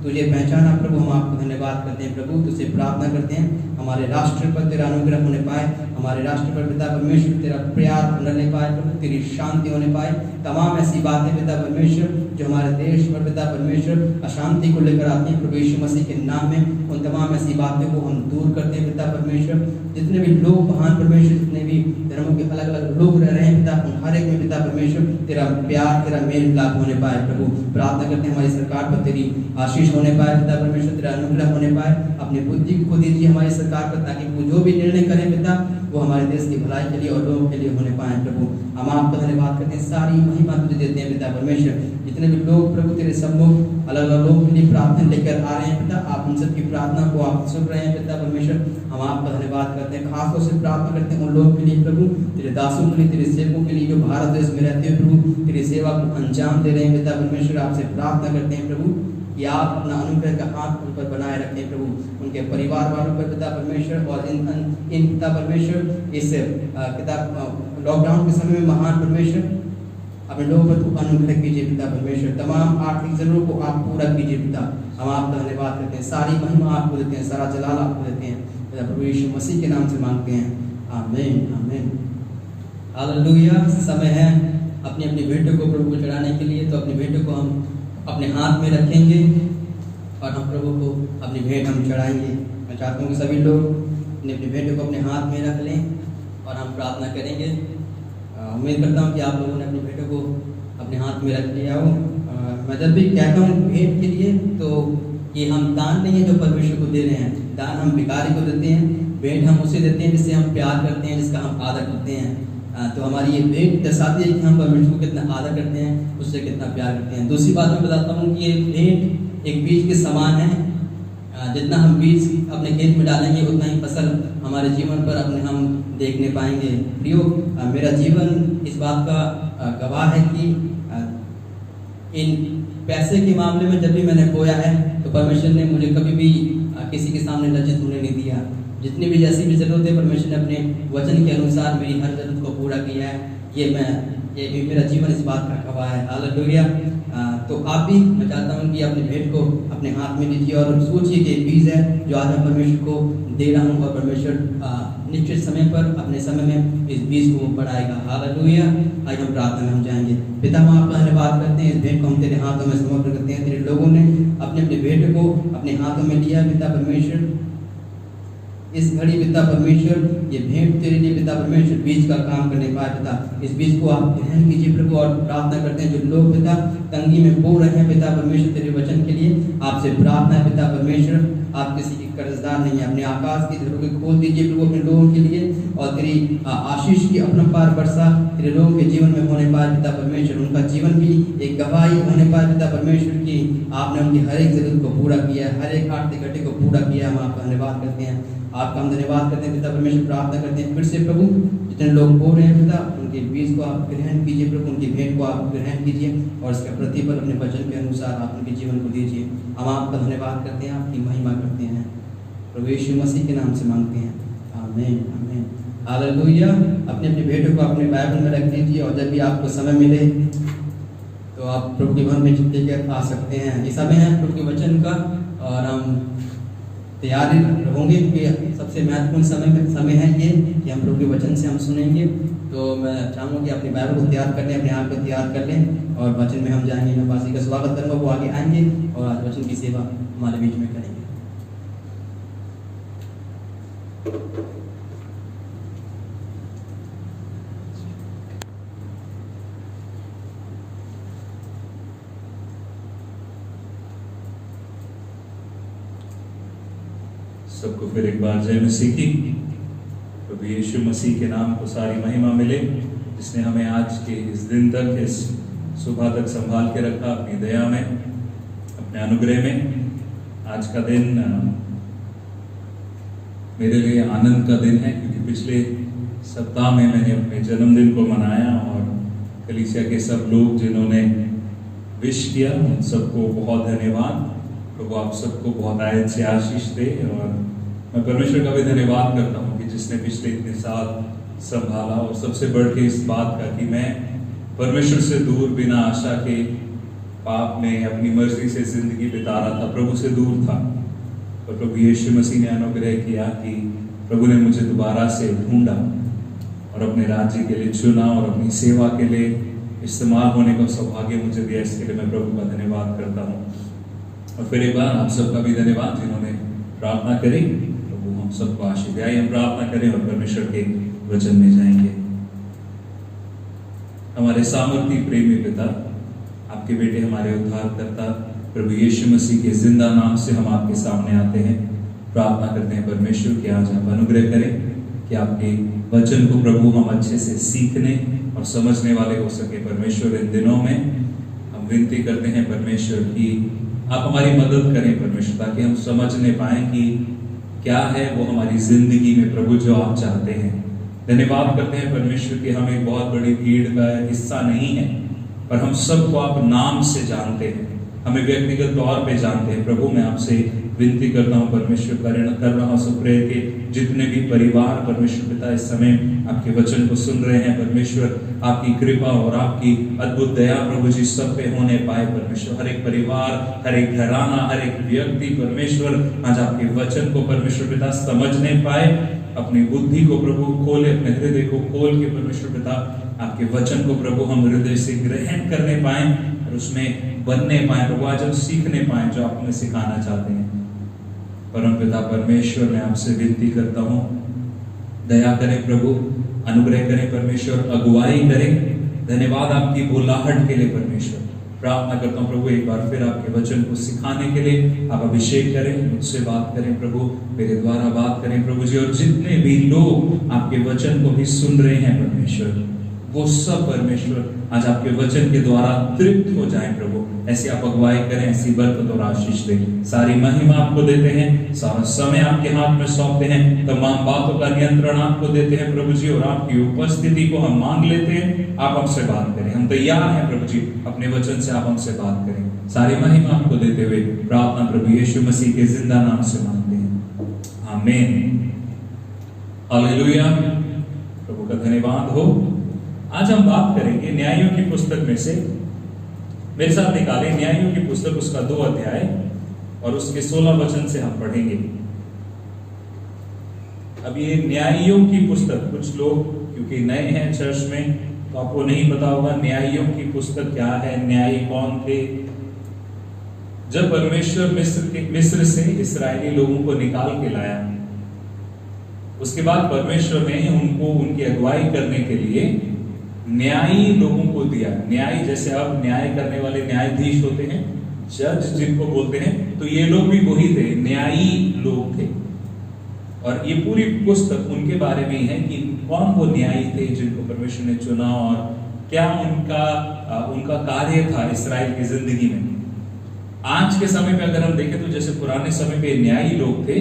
तुझे पहचाना प्रभु। हम आपको धन्यवाद करते हैं प्रभु, तुझसे प्रार्थना करते हैं हमारे राष्ट्र पर तेरा अनुग्रह होने पाए, हमारे राष्ट्र पर पिता परमेश्वर तेरा प्यार होने पाए प्रभु, तेरी शांति होने पाए। तमाम ऐसी बातें पिता परमेश्वर जो हमारे देश पर पिता परमेश्वर अशांति को लेकर आती हैं प्रभु यीशु मसीह के नाम में, उन तमाम ऐसी बातों को हम दूर करते हैं पिता परमेश्वर। जितने भी लोग महान परमेश्वर, जितने भी धर्मों के अलग अलग लोग रह रहे हैं पिता, उन हर एक में पिता परमेश्वर तेरा प्यार, तेरा मेल मिलाप होने पाए प्रभु। प्रार्थना करते हैं हमारी सरकार पर तेरी आशीष होने पाए पिता परमेश्वर, तेरा अनुग्रह होने पाए। अपनी बुद्धि को दीजिए हमारी सरकार पर, ताकि वो जो भी निर्णय करें पिता वो हमारे देश की भलाई के लिए और लोगों के लिए होने पाए प्रभु। हम आपका धन्यवाद करते हैं, सारी महिमा तुझे देते हैं पिता परमेश्वर। जितने भी लोग प्रभु तेरे सम्मुख अलग अलग लोगों के लिए प्रार्थना लेकर आ रहे हैं पिता, आप उन सबकी प्रार्थना को आप सुन रहे हैं पिता परमेश्वर। हम आपका धन्यवाद करते हैं, खास तौर से प्रार्थना करते हैं उन लोगों के लिए प्रभु, तेरे दासों के लिए, तेरे सेवकों के लिए जो भारत देश में रहते हैं प्रभु, तेरी सेवा को अंजाम दे रहे हैं पिता परमेश्वर। आपसे प्रार्थना करते हैं प्रभु कि आप अपना अनुग्रह का हाथ उन पर बनाए रखें प्रभु, उनके परिवार वालों पर पिता परमेश्वर। और इन पिता परमेश्वर इस किताब लॉकडाउन के समय में महान परमेश्वर अपने लोगों पर अनुग्रह कीजिए पिता परमेश्वर। तमाम आर्थिक जरूरतों को आप पूरा कीजिए पिता। हम आपका धन्यवाद करते हैं, सारी महिमा आपको देते हैं, सारा जलाल आपको देते हैं पिता प्रभु यीशु मसीह के नाम से मांगते हैं, आमीन आमीन हालेलुया। समय है अपनी अपनी भेंटों को प्रभु को चढ़ाने के लिए, तो अपनी भेंटों को हम अपने हाथ में रखेंगे और हम प्रभु को अपनी भेंट हम चढ़ाएंगे। मैं चाहता हूँ कि सभी लोग अपनी अपनी भेंटों को अपने हाथ में रख लें और हम प्रार्थना करेंगे। उम्मीद करता हूँ कि आप लोगों ने अपनी भेंटों को अपने हाथ में रख लिया हो। मैं जब भी कहता हूँ भेंट के लिए, तो ये हम दान नहीं है जो परमेश्वर को दे रहे हैं, दान हम भिखारी को देते हैं, भेंट हम उसे देते हैं जिससे हम प्यार करते हैं, जिसका हम आदर करते हैं। तो हमारी ये भेंट दर्शाती है कि हम परमेश्वर को कितना आदर करते हैं, उससे कितना प्यार करते हैं। दूसरी बात मैं बताता हूँ कि ये भेंट एक बीज के समान है। जितना हम बीज अपने खेत में डालेंगे उतना ही फसल हमारे जीवन पर अपने हम देखने पाएंगे। प्रियो, मेरा जीवन इस बात का गवाह है कि इन पैसे के मामले में जब भी मैंने बोया है तो परमेश्वर ने मुझे कभी भी किसी के सामने लज्जित होने नहीं दिया। जितनी भी जैसी भी जरूरत है परमेश्वर ने अपने वचन के अनुसार मेरी हर जरूरत को पूरा किया है। ये मेरा जीवन इस बात का गवाह है, हालेलुया। तो आप भी, मैं चाहता हूँ कि अपने भेंट को अपने हाथ में लीजिए और सोचिए कि एक बीज है जो आज मैं परमेश्वर को दे रहा हूँ और परमेश्वर निश्चित समय पर अपने समय में इस बीज को बढ़ाएगा, हालेलुया। आज हम प्रार्थना में हम जाएंगे। पिता, हम आपका धन्यवाद करते हैं, इस भेंट को हम तेरे हाथों में समर्पण करते हैं। तेरे लोगों ने अपने अपने भेंट को अपने हाथों में लिया पिता परमेश्वर। इस घड़ी पिता परमेश्वर ये भेंट तेरे लिए पिता परमेश्वर बीज का काम करने पाए पिता, इस बीज को आप ग्रहण कीजिए प्रभु। और प्रार्थना करते हैं जो लोग पिता तंगी में बो रहे हैं पिता परमेश्वर तेरे वचन के लिए, आपसे प्रार्थना है पिता परमेश्वर, आप किसी की कर्जदार नहीं है। अपने आकाश की दरों को खोल दीजिए प्रभु अपने लोगों के लिए, और तेरी आशीष की अपरंपार वर्षा तेरे लोगों के जीवन में होने पाए पिता परमेश्वर। उनका जीवन भी एक गवाही होने पाए पिता परमेश्वर की आपने उनकी हर एक जरूरत को पूरा किया है, हर एक आर्थिक घटे को पूरा किया है। हम आपका धन्यवाद करते हैं, आपका हम धन्यवाद करते हैं पिता परमेश्वर। प्रार्थना करते हैं फिर से प्रभु, जितने लोग बोल रहे हैं पिता उनके बीज को आप ग्रहण कीजिए प्रभु, उनकी भेंट को आप ग्रहण कीजिए और इसका प्रतिफल अपने वचन के अनुसार आप उनके जीवन को दीजिए। हम आपका धन्यवाद करते हैं, आपकी महिमा करते हैं, प्रभु यीशु मसीह के नाम से मांगते हैं, आमीन आमीन हालेलुया। अपने अपनी भेंटों को अपने बाइबल में रख दीजिए और जब भी आपको समय मिले तो तो आप प्रभु के भवन में लेकर आ सकते हैं। ये समय है प्रभु के वचन का और हम तैयार होंगे क्योंकि सबसे महत्वपूर्ण समय है ये कि हम प्रभु के वचन से हम सुनेंगे। तो मैं चाहूँगा कि अपनी बाइबल को तैयार कर लें, अपने आप को तैयार कर लें और वचन में हम जाएंगे। मैं पासी का स्वागत करूँगा, वो आगे आएंगे और आज वचन की सेवा हमारे बीच में करेंगे। सबको फिर एक बार जय मसीह की। प्रभु यीशु मसीह के नाम को सारी महिमा मिले, जिसने हमें आज के इस दिन तक, इस सुबह तक संभाल के रखा अपनी दया में, अपने अनुग्रह में। आज का दिन मेरे लिए आनंद का दिन है, क्योंकि पिछले सप्ताह में मैंने अपने जन्मदिन को मनाया और कलीसिया के सब लोग जिन्होंने विश किया उन सबको बहुत धन्यवाद। प्रभु आप सबको बहुत आयत से आशीष दे। और मैं परमेश्वर का भी धन्यवाद करता हूँ कि जिसने पिछले इतने साल संभाला, और सबसे बढ़ के इस बात का कि मैं परमेश्वर से दूर बिना आशा के पाप में अपनी मर्जी से जिंदगी बिता रहा था, प्रभु से दूर था। और प्रभु यीशु मसीह ने अनुग्रह किया कि प्रभु ने मुझे दोबारा से ढूंढा और अपने राज्य के लिए चुना और अपनी सेवा के लिए इस्तेमाल होने का सौभाग्य मुझे दिया। इसके लिए मैं प्रभु का धन्यवाद करता हूँ। और फिर एक बार आप सबका भी धन्यवाद जिन्होंने प्रार्थना करी। प्रभु हम सबको आशीष दे। आइए हम प्रार्थना करें और परमेश्वर के वचन में जाएंगे। हमारे सामर्थी प्रेमी पिता, आपके बेटे हमारे उद्धारकर्ता प्रभु यीशु मसीह के जिंदा नाम से हम आपके सामने आते हैं। प्रार्थना करते हैं परमेश्वर कि आज आप अनुग्रह करें कि आपके वचन को प्रभु हम अच्छे से सीखने और समझने वाले हो सके। परमेश्वर इन दिनों में हम विनती करते हैं परमेश्वर की आप हमारी मदद करें परमेश्वर, ताकि हम समझने पाएं कि क्या है वो हमारी जिंदगी में प्रभु जो आप चाहते हैं। धन्यवाद करते हैं परमेश्वर कि हम एक बहुत बड़ी भीड़ का हिस्सा नहीं है, पर हम सबको आप नाम से जानते हैं, हमें व्यक्तिगत तौर पे जानते हैं। प्रभु मैं आपसे विनती करता हूँ परमेश्वर, कर रहा हूँ सब प्रेयर के जितने भी परिवार परमेश्वर पिता इस समय आपके वचन को सुन रहे हैं परमेश्वर, आपकी कृपा और आपकी अद्भुत दया प्रभु जी सब पे होने पाए परमेश्वर। हर एक परिवार, हर एक घराना, हर एक व्यक्ति परमेश्वर आज आपके वचन को परमेश्वर पिता समझने पाए। अपनी बुद्धि को प्रभु खोले, अपने हृदय को खोल के परमेश्वर पिता आपके वचन को प्रभु हम हृदय से ग्रहण करने पाए और उसमें बनने पाए। प्रभु आज हम सीखने पाए जो आप हमें सिखाना चाहते हैं। परम पिता परमेश्वर मैं आपसे विनती करता हूँ, दया करें प्रभु, अनुग्रह करें परमेश्वर, अगुवाई करें। धन्यवाद आपकी बुलाहट के लिए परमेश्वर। प्रार्थना करता हूँ प्रभु एक बार फिर आपके वचन को सिखाने के लिए आप अभिषेक करें, मुझसे बात करें प्रभु, मेरे द्वारा बात करें प्रभु जी। और जितने भी लोग आपके वचन को भी सुन रहे हैं परमेश्वर, वो सब परमेश्वर आज आपके वचन के द्वारा तृप्त हो जाएं प्रभु। ऐसी आप अगुवाई करें, ऐसी बरकत और आशीष दें। सारी महिमा आपको देते हैं, सारा समय आपके हाथ में सौंपते हैं, तमाम बातों का नियंत्रण आपको देते हैं प्रभु जी। और आपकी उपस्थिति को हम मांग लेते हैं, आप हमसे बात करें। हम तैयार हैं प्रभु जी, अपने वचन से आप हमसे बात करें। सारी महिमा आपको देते हुए प्रार्थना प्रभु यीशु मसीह के जिंदा नाम से मांगते हैं, आमीन। हालेलुया, प्रभु का धन्यवाद हो। आज हम बात करेंगे न्यायों की पुस्तक में से। मेरे साथ निकाले न्यायों की पुस्तक, उसका 2 अध्याय और उसके 16 वचन से हम पढ़ेंगे। अब ये न्यायों की पुस्तक, कुछ लोग क्योंकि नए हैं चर्च में तो आपको नहीं पता होगा न्यायों की पुस्तक क्या है, न्यायी कौन थे। जब परमेश्वर मिस्र से इस्राएली लोगों को निकाल के लाया, उसके बाद परमेश्वर ने उनको उनकी अगुवाई करने के लिए न्यायी लोगों को दिया। न्यायी जैसे अब न्याय करने वाले न्यायाधीश होते हैं, जज जिनको बोलते हैं, तो ये लोग भी वही थे, न्यायी लोग थे। और ये पूरी पुस्तक उनके बारे में है कि कौन वो न्यायी थे जिनको परमेश्वर ने चुना और क्या उनका कार्य था इस्राएल की जिंदगी में। आज के समय पे अगर हम देखें तो जैसे पुराने समय पे न्यायी लोग थे,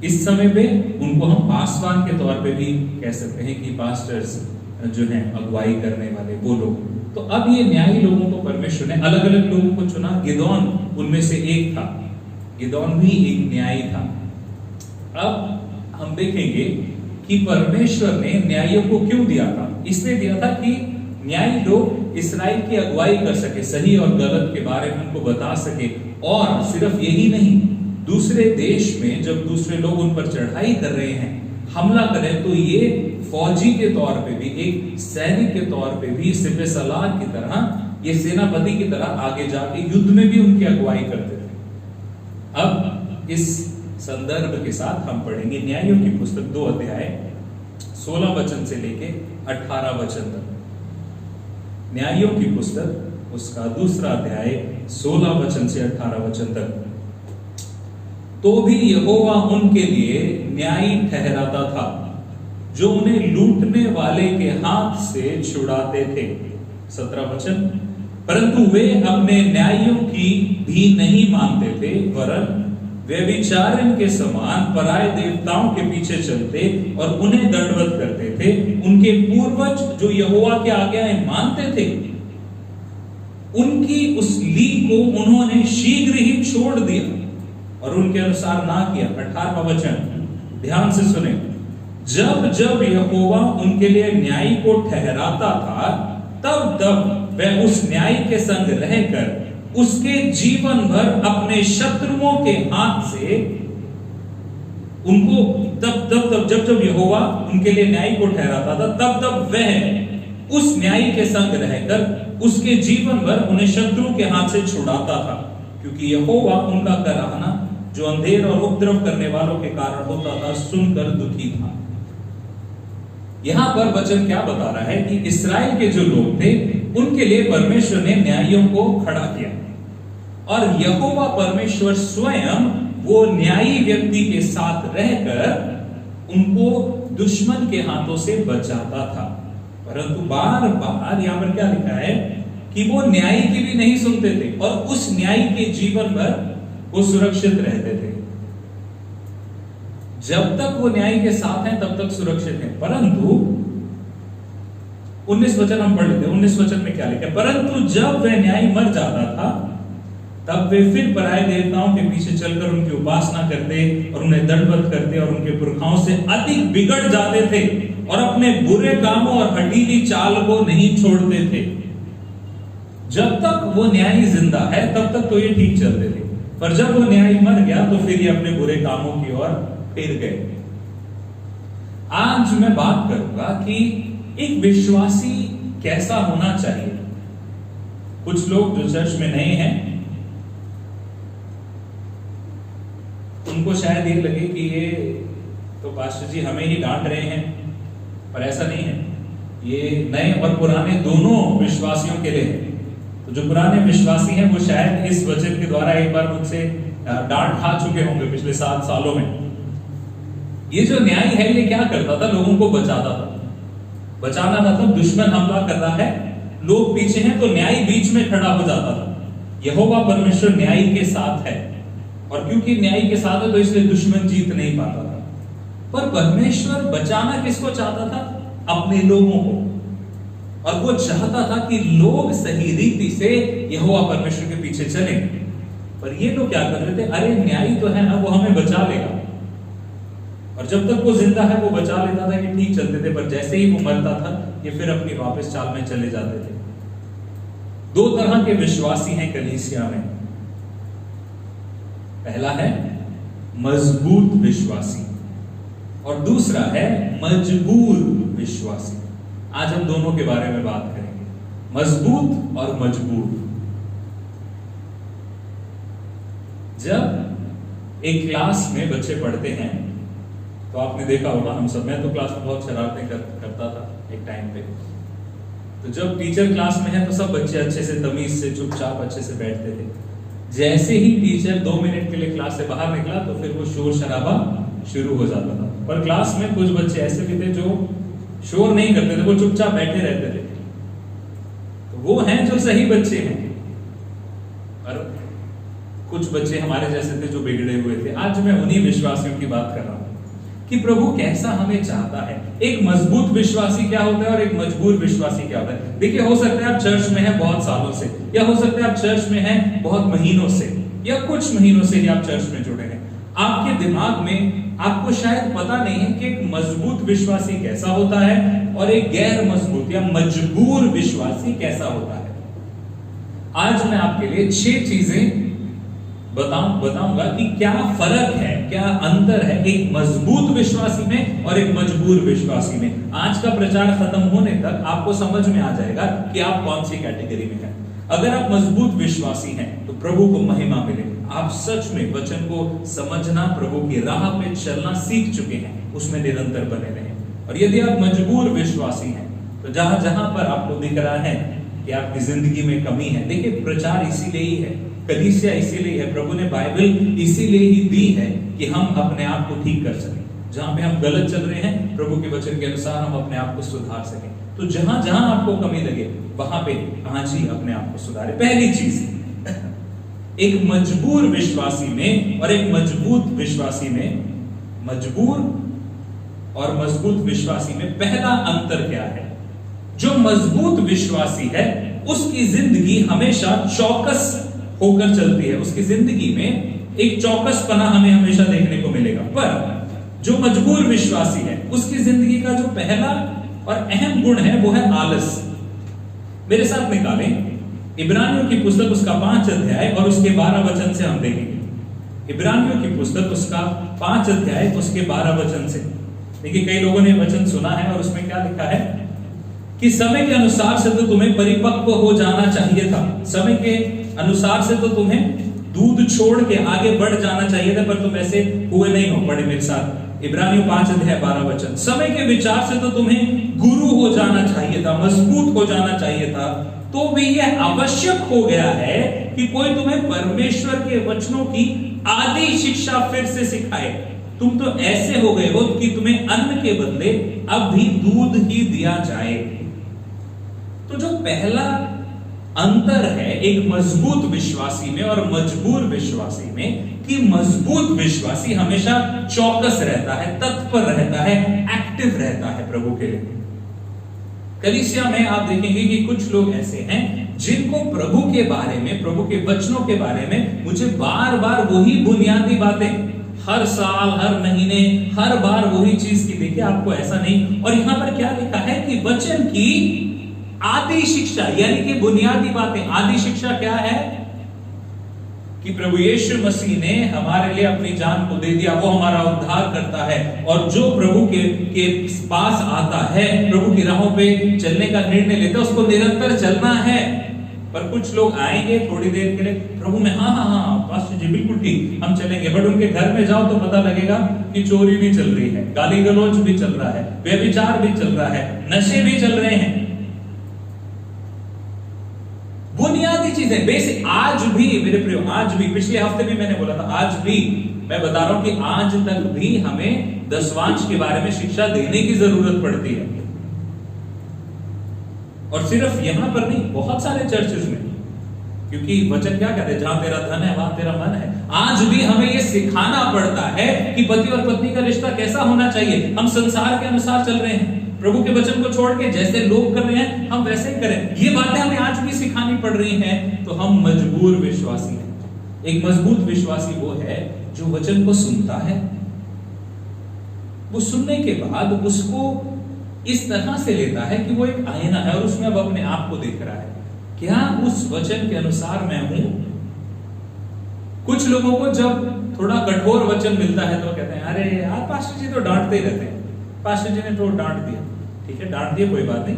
इस समय पे उनको हम पासवान के तौर पे भी कह सकते हैं कि पास्टर्स जो हैं अगुवाई करने वाले वो लोग। तो अब ये न्यायी लोगों को परमेश्वर ने अलग अलग लोगों को चुना। गिदोन उनमें से एक था, गिदोन भी एक न्यायी था। अब हम देखेंगे कि परमेश्वर ने न्यायियों को क्यों दिया था। इसलिए दिया था कि न्यायी लोग इस्राएल की अगुवाई कर सके, सही और गलत के बारे में उनको बता सके। और सिर्फ यही नहीं, दूसरे देश में जब दूसरे लोग उन पर चढ़ाई कर रहे हैं, हमला करें, तो ये फौजी के तौर पे भी, एक सैनिक के तौर पे भी, सिपह सलार की तरह, ये सेनापति की तरह आगे जाके युद्ध में भी उनकी अगुवाई करते थे। अब इस संदर्भ के साथ हम पढ़ेंगे न्यायों की पुस्तक 2 अध्याय 16 वचन से लेके 18 वचन तक। न्यायों की पुस्तक उसका 2 अध्याय 16 वचन से 18 वचन तक। तो भी यहोवा उनके लिए न्यायी ठहराता था, जो उन्हें लूटने वाले के हाथ से छुड़ाते थे। 17 वचन। परंतु वे अपने न्यायियों की भी नहीं मानते थे, वरन व्यभिचारिणी के समान पराये देवताओं के पीछे चलते और उन्हें दंडवत करते थे। उनके पूर्वज जो यहोवा की आज्ञाएं मानते थे, उनकी उस लीग को उन्होंने शीघ्र ही छोड़ दिया और उनके अनुसार ना किया। 18वां वचन, ध्यान से सुने। जब जब यहोवा उनके लिए न्यायी को ठहराता था, तब तब वह उस न्यायी के संग रहकर उसके जीवन भर अपने शत्रुओं के हाथ से उनको, तब जब यहोवा उनके लिए न्यायी को ठहराता था, तब वह उस न्यायी के संग रहकर उसके जीवन भर उन्हें शत्रु के हाथ से छुड़ाता था, क्योंकि यहोवा उनका कराहना जो अंधेर और उपद्रव करने वालों के कारण होता था, सुनकर दुखी था। यहां पर वचन क्या बता रहा है कि इस्राएल के जो लोग थे, उनके लिए परमेश्वर ने न्यायियों को खड़ा किया, और यहोवा परमेश्वर स्वयं वो न्यायी व्यक्ति के साथ रहकर उनको दुश्मन के हाथों से बचाता था। परंतु बार बार यहां पर क्या लिखा है कि वो न्यायी की भी नहीं सुनते थे, और उस न्यायी के जीवन भर वो सुरक्षित रहते थे। जब तक वो न्यायी के साथ हैं तब तक सुरक्षित हैं। परंतु 19 वचन हम पढ़ लेते हैं। 19 वचन में क्या लिखा है? परंतु जब वह न्यायी मर जाता था, तब वे फिर पराये देवताओं के पीछे चलकर उनकी उपासना करते और उन्हें दंडवत करते और उनके पुरखाओं से अधिक बिगड़ जाते थे और अपने बुरे कामों और हठीली चाल को नहीं छोड़ते थे। जब तक वो न्यायी जिंदा है तब तक तो ये ठीक चलते थे, पर जब वो न्यायी मर गया तो फिर ये अपने बुरे कामों की ओर फिर गए। आज मैं बात करूंगा कि एक विश्वासी कैसा होना चाहिए। कुछ लोग जो चर्च में नए हैं, उनको शायद ये लगे कि ये तो पास्टर जी हमें ही डांट रहे हैं, पर ऐसा नहीं है। ये नए और पुराने दोनों विश्वासियों के लिए है। तो जो पुराने विश्वासी हैं वो शायद इस वचन के द्वारा एक बार मुझसे डांट खा चुके होंगे पिछले 7 सालों में। ये जो न्यायी है ये क्या करता था? लोगों को बचाता था। बचाना मतलब दुश्मन हमला कर रहा है, लोग पीछे हैं, तो न्यायी बीच में खड़ा हो जाता था। यहोवा परमेश्वर न्यायी के साथ है, और क्योंकि न्यायी के साथ है तो इसलिए दुश्मन जीत नहीं पाता था। पर परमेश्वर बचाना किसको चाहता था? अपने लोगों को। और वो चाहता था कि लोग सही रीति से यहोवा परमेश्वर के पीछे चलें। पर ये लोग क्या कर रहे थे? अरे न्यायी तो है ना, वो हमें बचा लेगा। और जब तक वो जिंदा है वो बचा लेता था कि ठीक चलते थे, पर जैसे ही वो मरता था ये फिर अपनी वापस चाल में चले जाते थे। 2 तरह के विश्वासी हैं कलीसिया में। पहला है मजबूत विश्वासी और दूसरा है मजबूर विश्वासी। आज हम दोनों के बारे में बात करेंगे, मजबूत और मजबूर। जब एक क्लास में बच्चे पढ़ते हैं तो आपने देखा होगा, हम सब, मैं तो क्लास में बहुत शरारतें करता था एक टाइम पे। तो जब टीचर क्लास में है तो सब बच्चे अच्छे से तमीज से चुपचाप अच्छे से बैठते थे। जैसे ही टीचर 2 मिनट के लिए क्लास से बाहर निकला तो फिर वो शोर शराबा शुरू हो जाता था। पर क्लास में कुछ बच्चे ऐसे भी थे जो शोर नहीं करते थे, वो चुपचाप बैठे रहते थे। तो वो हैं जो सही बच्चे हैं, और कुछ बच्चे हमारे जैसे थे जो बिगड़े हुए थे। आज मैं उन्हीं विश्वासियों की बात कर रहा हूं कि प्रभु कैसा हमें चाहता है। एक मजबूत विश्वासी क्या होता है और एक मजबूर विश्वासी क्या होता है? देखिए, हो सकता है आप चर्च में हैं बहुत सालों से, या हो सकता है आप चर्च में हैं बहुत महीनों से, या कुछ महीनों से ही आप चर्च में जुड़े हैं। आपके दिमाग में आपको शायद पता नहीं है कि एक मजबूत विश्वासी कैसा होता है और एक गैर मजबूत या मजबूर विश्वासी कैसा होता है। आज मैं आपके लिए 6 चीजें बताऊंगा कि क्या फर्क है, क्या अंतर है एक मजबूत विश्वासी में और एक मजबूर विश्वासी में। आज का प्रचार खत्म होने तक आपको समझ में आ जाएगा कि आप कौन सी कैटेगरी में हैं। अगर आप मजबूत विश्वासी हैं तो प्रभु को महिमा मिले, आप सच में वचन को समझना, प्रभु की राह पे चलना सीख चुके हैं, उसमें निरंतर बने रहें। और यदि आप मजबूर विश्वासी हैं तो जहां जहां पर आपको दिख रहा है कि आपकी जिंदगी में कमी है, देखिए प्रचार इसीलिए ही है, कलीसिया इसीलिए है, प्रभु ने बाइबल इसीलिए ही दी है कि हम अपने आप को ठीक कर सकें। जहां पे हम गलत चल रहे हैं, प्रभु के वचन के अनुसार हम अपने आप को सुधार सकें। तो जहां जहां आपको कमी लगे वहां पे आज ही अपने आप को सुधारे। पहली चीज, एक मजबूर विश्वासी में और एक मजबूत विश्वासी में, मजबूर और मजबूत विश्वासी में पहला अंतर क्या है? जो मजबूत विश्वासी है उसकी जिंदगी हमेशा चौकस होकर चलती है, उसकी जिंदगी में एक चौकसपना हमें हमेशा देखने को मिलेगा। पर जो मजबूर विश्वासी है उसकी जिंदगी का जो पहला और अहम गुण है वो है आलस। मेरे साथ निकालें इब्रानियों की पुस्तक उसका 5 अध्याय और उसके 12 वचन से हम देखेंगे। इब्रानियों की पुस्तक उसका 5 अध्याय उसके 12 वचन से। देखिए कई लोगों ने वचन सुना है और उसमें क्या लिखा है कि समय के अनुसार से तो तुम्हें परिपक्व हो जाना चाहिए था, समय के अनुसार से तो तुम्हें दूध छोड़ के आगे बढ़ जाना चाहिए था, पर तुम ऐसे हुए नहीं हो। पढ़े मेरे साथ इब्रानियों 5 अध्याय 12 वचन। समय के विचार से तो तुम्हें गुरु हो जाना चाहिए था, मजबूत हो जाना चाहिए था, तो भी यह आवश्यक हो गया है कि कोई तुम्हें परमेश्वर के वचनों की आदि शिक्षा फिर से सिखाए। तुम तो ऐसे हो गए हो कि तुम्हें अन्न के बदले अब भी दूध ही दिया जाए। तो जो पहला अंतर है एक मजबूत विश्वासी में और मजबूर विश्वासी में, कि मजबूत विश्वासी हमेशा चौकस रहता है, तत्पर रहता है, एक्टिव रहता है प्रभु के लिए। कलीसिया में आप देखेंगे कि कुछ लोग ऐसे हैं जिनको प्रभु के बारे में, प्रभु के वचनों के बारे में मुझे बार बार वही बुनियादी बातें, हर साल, हर महीने, हर बार वही चीज की। देखिए आपको ऐसा नहीं। और यहां पर क्या लिखा है कि वचन की आदि शिक्षा, यानी कि बुनियादी बातें। आदि शिक्षा क्या है? कि प्रभु यीशु मसीह ने हमारे लिए अपनी जान को दे दिया, वो हमारा उद्धार करता है। और जो प्रभु के पास आता है, प्रभु की राहों पे चलने का निर्णय लेता है, उसको निरंतर चलना है। पर कुछ लोग आएंगे थोड़ी देर के लिए, प्रभु में हाँ पास्टर जी बिल्कुल ठीक, हम चलेंगे। बट उनके घर में जाओ तो पता लगेगा कि चोरी भी चल रही है, गाली गलौज भी चल रहा है, व्यभिचार भी चल रहा है, नशे भी चल रहे हैं। बुनियादी चीजें बेसिक। आज भी मेरे प्रियो, आज भी, पिछले हफ्ते भी मैंने बोला था, आज भी मैं बता रहा हूं कि आज तक भी हमें दशवांश के बारे में शिक्षा देने की जरूरत पड़ती है। और सिर्फ यहां पर नहीं, बहुत सारे चर्चेस में, क्योंकि वचन क्या कहते हैं, जहां तेरा धन है वहां तेरा मन है। आज भी हमें यह सिखाना पड़ता है कि पति और पत्नी का रिश्ता कैसा होना चाहिए। हम संसार के अनुसार चल रहे हैं, प्रभु के वचन को छोड़ के जैसे लोग कर रहे हैं हम वैसे ही करें। ये बातें हमें आज भी सिखानी पड़ रही हैं। तो हम मजबूर विश्वासी हैं। एक मजबूत विश्वासी वो है जो वचन को सुनता है, वो सुनने के बाद उसको इस तरह से लेता है कि वो एक आईना है और उसमें अब अपने आप को देख रहा है, क्या उस वचन के अनुसार मैं हूं। कुछ लोगों को जब थोड़ा कठोर वचन मिलता है तो कहते हैं अरे यार पास्टर जी तो डांटते ही रहते हैं, पास्टर जी ने तो डांट दिया। ठीक है, डांट दिया, कोई बात नहीं।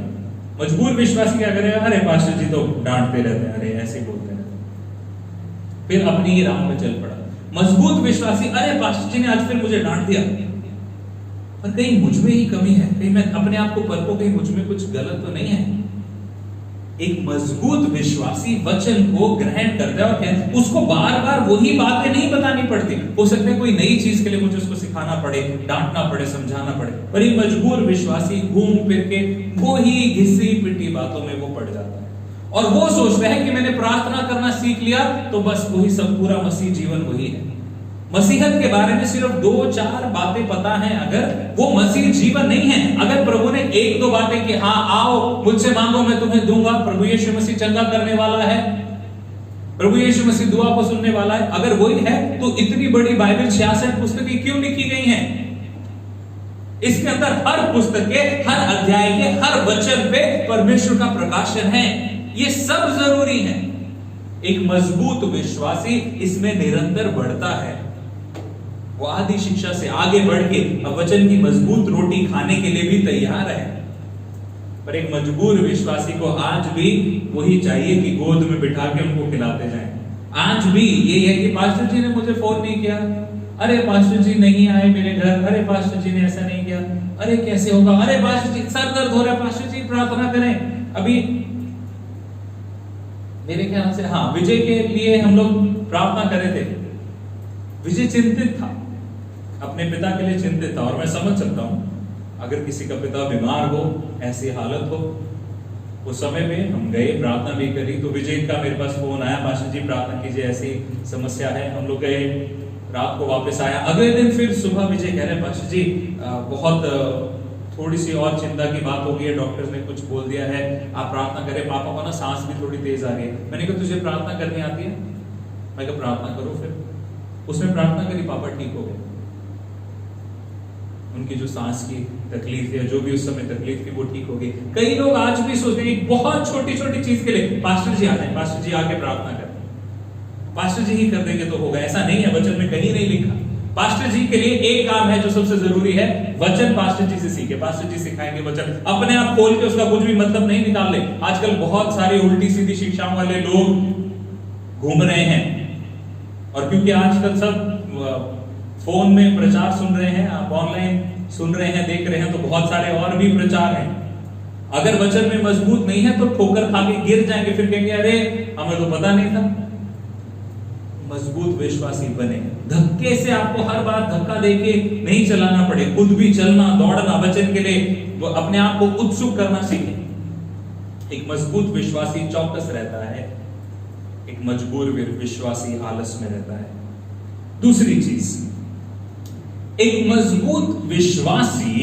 मजबूर विश्वासी क्या करेगा, अरे पास्टर जी तो डांटते रहते हैं, अरे ऐसे बोलते रहते हैं, फिर अपनी ही राह में चल पड़ा। मजबूत विश्वासी, अरे पास्टर जी ने आज फिर मुझे डांट दिया, पर कहीं मुझ में ही कमी है, कहीं मैं अपने आप को परखूं, कहीं मुझ में कुछ गलत तो नहीं है। एक मजबूत विश्वासी वचन को ग्रहण करता है और कहता, उसको बार बार वही बातें नहीं बतानी पड़ती। हो सकता है कोई नई चीज के लिए मुझे उसको सिखाना पड़े, डांटना पड़े, समझाना पड़े, पर एक मजबूर विश्वासी घूम फिर के वो ही घिसी पिटी बातों में वो पड़ जाता है और वो सोचता है कि मैंने प्रार्थना करना सीख लिया तो बस वही सब, पूरा मसीह जीवन वही है। मसीहत के बारे में सिर्फ 2-4 बातें पता हैं, अगर वो मसीह जीवन नहीं है। अगर प्रभु ने 1-2 बातें कि हाँ आओ मुझसे मांगो मैं तुम्हें दूंगा, प्रभु यीशु मसीह चंगा करने वाला है, प्रभु यीशु मसीह दुआ को सुनने वाला है। अगर वही है तो इतनी बड़ी बाइबल 66 पुस्तकें क्यों लिखी गई हैं? इसके अंदर हर पुस्तक के, हर अध्याय के, हर वचन पे परमेश्वर का प्रकाशन है। ये सब जरूरी है। एक मजबूत विश्वासी इसमें निरंतर बढ़ता है। वो आदि शिक्षा से आगे बढ़ के अब वचन की मजबूत रोटी खाने के लिए भी तैयार है। पर एक मजबूर विश्वासी को आज भी वही चाहिए कि गोद में बिठा के उनको खिलाते जाएं। आज भी ये है कि पास्टर जी ने मुझे फोन नहीं किया, अरे पास्टर जी नहीं आए मेरे घर, अरे पास्टर जी ने ऐसा नहीं किया, अरे कैसे होगा, अरे पास्टर जी सर दर्द हो रहा है, पास्टर जी प्रार्थना करें। अभी मेरे ख्याल से हाँ, विजय के लिए हम लोग प्रार्थना कर रहे थे। विजय चिंतित था, अपने पिता के लिए चिंतित था। और मैं समझ सकता हूं अगर किसी का पिता बीमार हो, ऐसी हालत हो, उस समय में हम गए, प्रार्थना भी करी। तो विजय का मेरे पास फोन आया, पास्टर जी प्रार्थना कीजिए, ऐसी समस्या है। हम लोग गए, रात को वापस आया। अगले दिन फिर सुबह विजय कह रहे पास्टर जी बहुत थोड़ी सी और चिंता की बात हो गई है, डॉक्टर ने कुछ बोल दिया है, आप प्रार्थना करें, पापा को ना सांस भी थोड़ी तेज आ रही है। मैंने कहा तुझे प्रार्थना करनी आती है? मैं कहा प्रार्थना करो। फिर उसने प्रार्थना करी, पापा ठीक हो गए। उनकी जो सांस की तकलीफ है, जो भी उस समय तकलीफ थी, वो ठीक हो गई। कई लोग आज भी सोचते हैं बहुत छोटी छोटी चीज के लिए पास्टर जी आ जाए, पास्टर जी आके प्रार्थना करें, पास्टर जी ही कर देंगे तो होगा। ऐसा नहीं है, वचन में कहीं नहीं लिखा। पास्टर जी के लिए एक काम है जो सबसे जरूरी है, वचन पास्टर जी से सीखे। पास्टर जी सिखाएंगे वचन, अपने आप खोल के उसका कुछ भी मतलब नहीं निकाल ले। आजकल बहुत सारे उल्टी सीधी शिक्षाओं वाले लोग घूम रहे हैं, और क्योंकि आजकल सब फोन में प्रचार सुन रहे हैं, आप ऑनलाइन सुन रहे हैं, देख रहे हैं, तो बहुत सारे और भी प्रचार हैं। अगर वचन में मजबूत नहीं है तो ठोकर खा के गिर जाएंगे, फिर कहेंगे अरे हमें तो पता नहीं था। मजबूत विश्वासी बने, धक्के से आपको हर बार धक्का देके नहीं चलाना पड़े, खुद भी चलना, दौड़ना, वचन के लिए अपने आप को उत्सुक करना सीखें। एक मजबूत विश्वासी चौकस रहता है, एक मजबूर विश्वासी आलस में रहता है। दूसरी चीज, एक मजबूत विश्वासी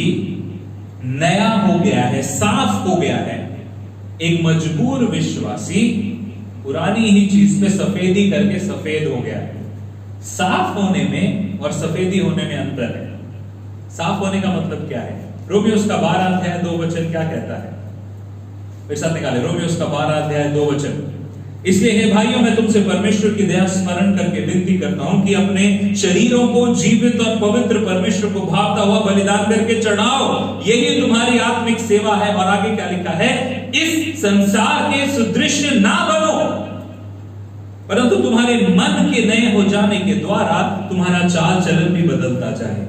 नया हो गया है, साफ हो गया है। एक मजबूर विश्वासी पुरानी ही चीज पे सफेदी करके सफेद हो गया है। साफ होने में और सफेदी होने में अंतर है। साफ होने का मतलब क्या है? रोमियोस का 12 अध्याय 2 वचन क्या कहता है? मेरे साथ निकाले, रोमियोस का 12 अध्याय 2 वचन। इसलिए हे भाइयों, मैं तुमसे परमेश्वर की दया स्मरण करके विनती करता हूं कि अपने शरीरों को जीवित और पवित्र परमेश्वर को भावता हुआ बलिदान करके चढ़ाओ, यही तुम्हारी आत्मिक सेवा है। और आगे क्या लिखा है? इस संसार के सुदृश्य ना बनो, परंतु तुम्हारे मन के नए हो जाने के द्वारा तुम्हारा चाल चलन भी बदलता जाए।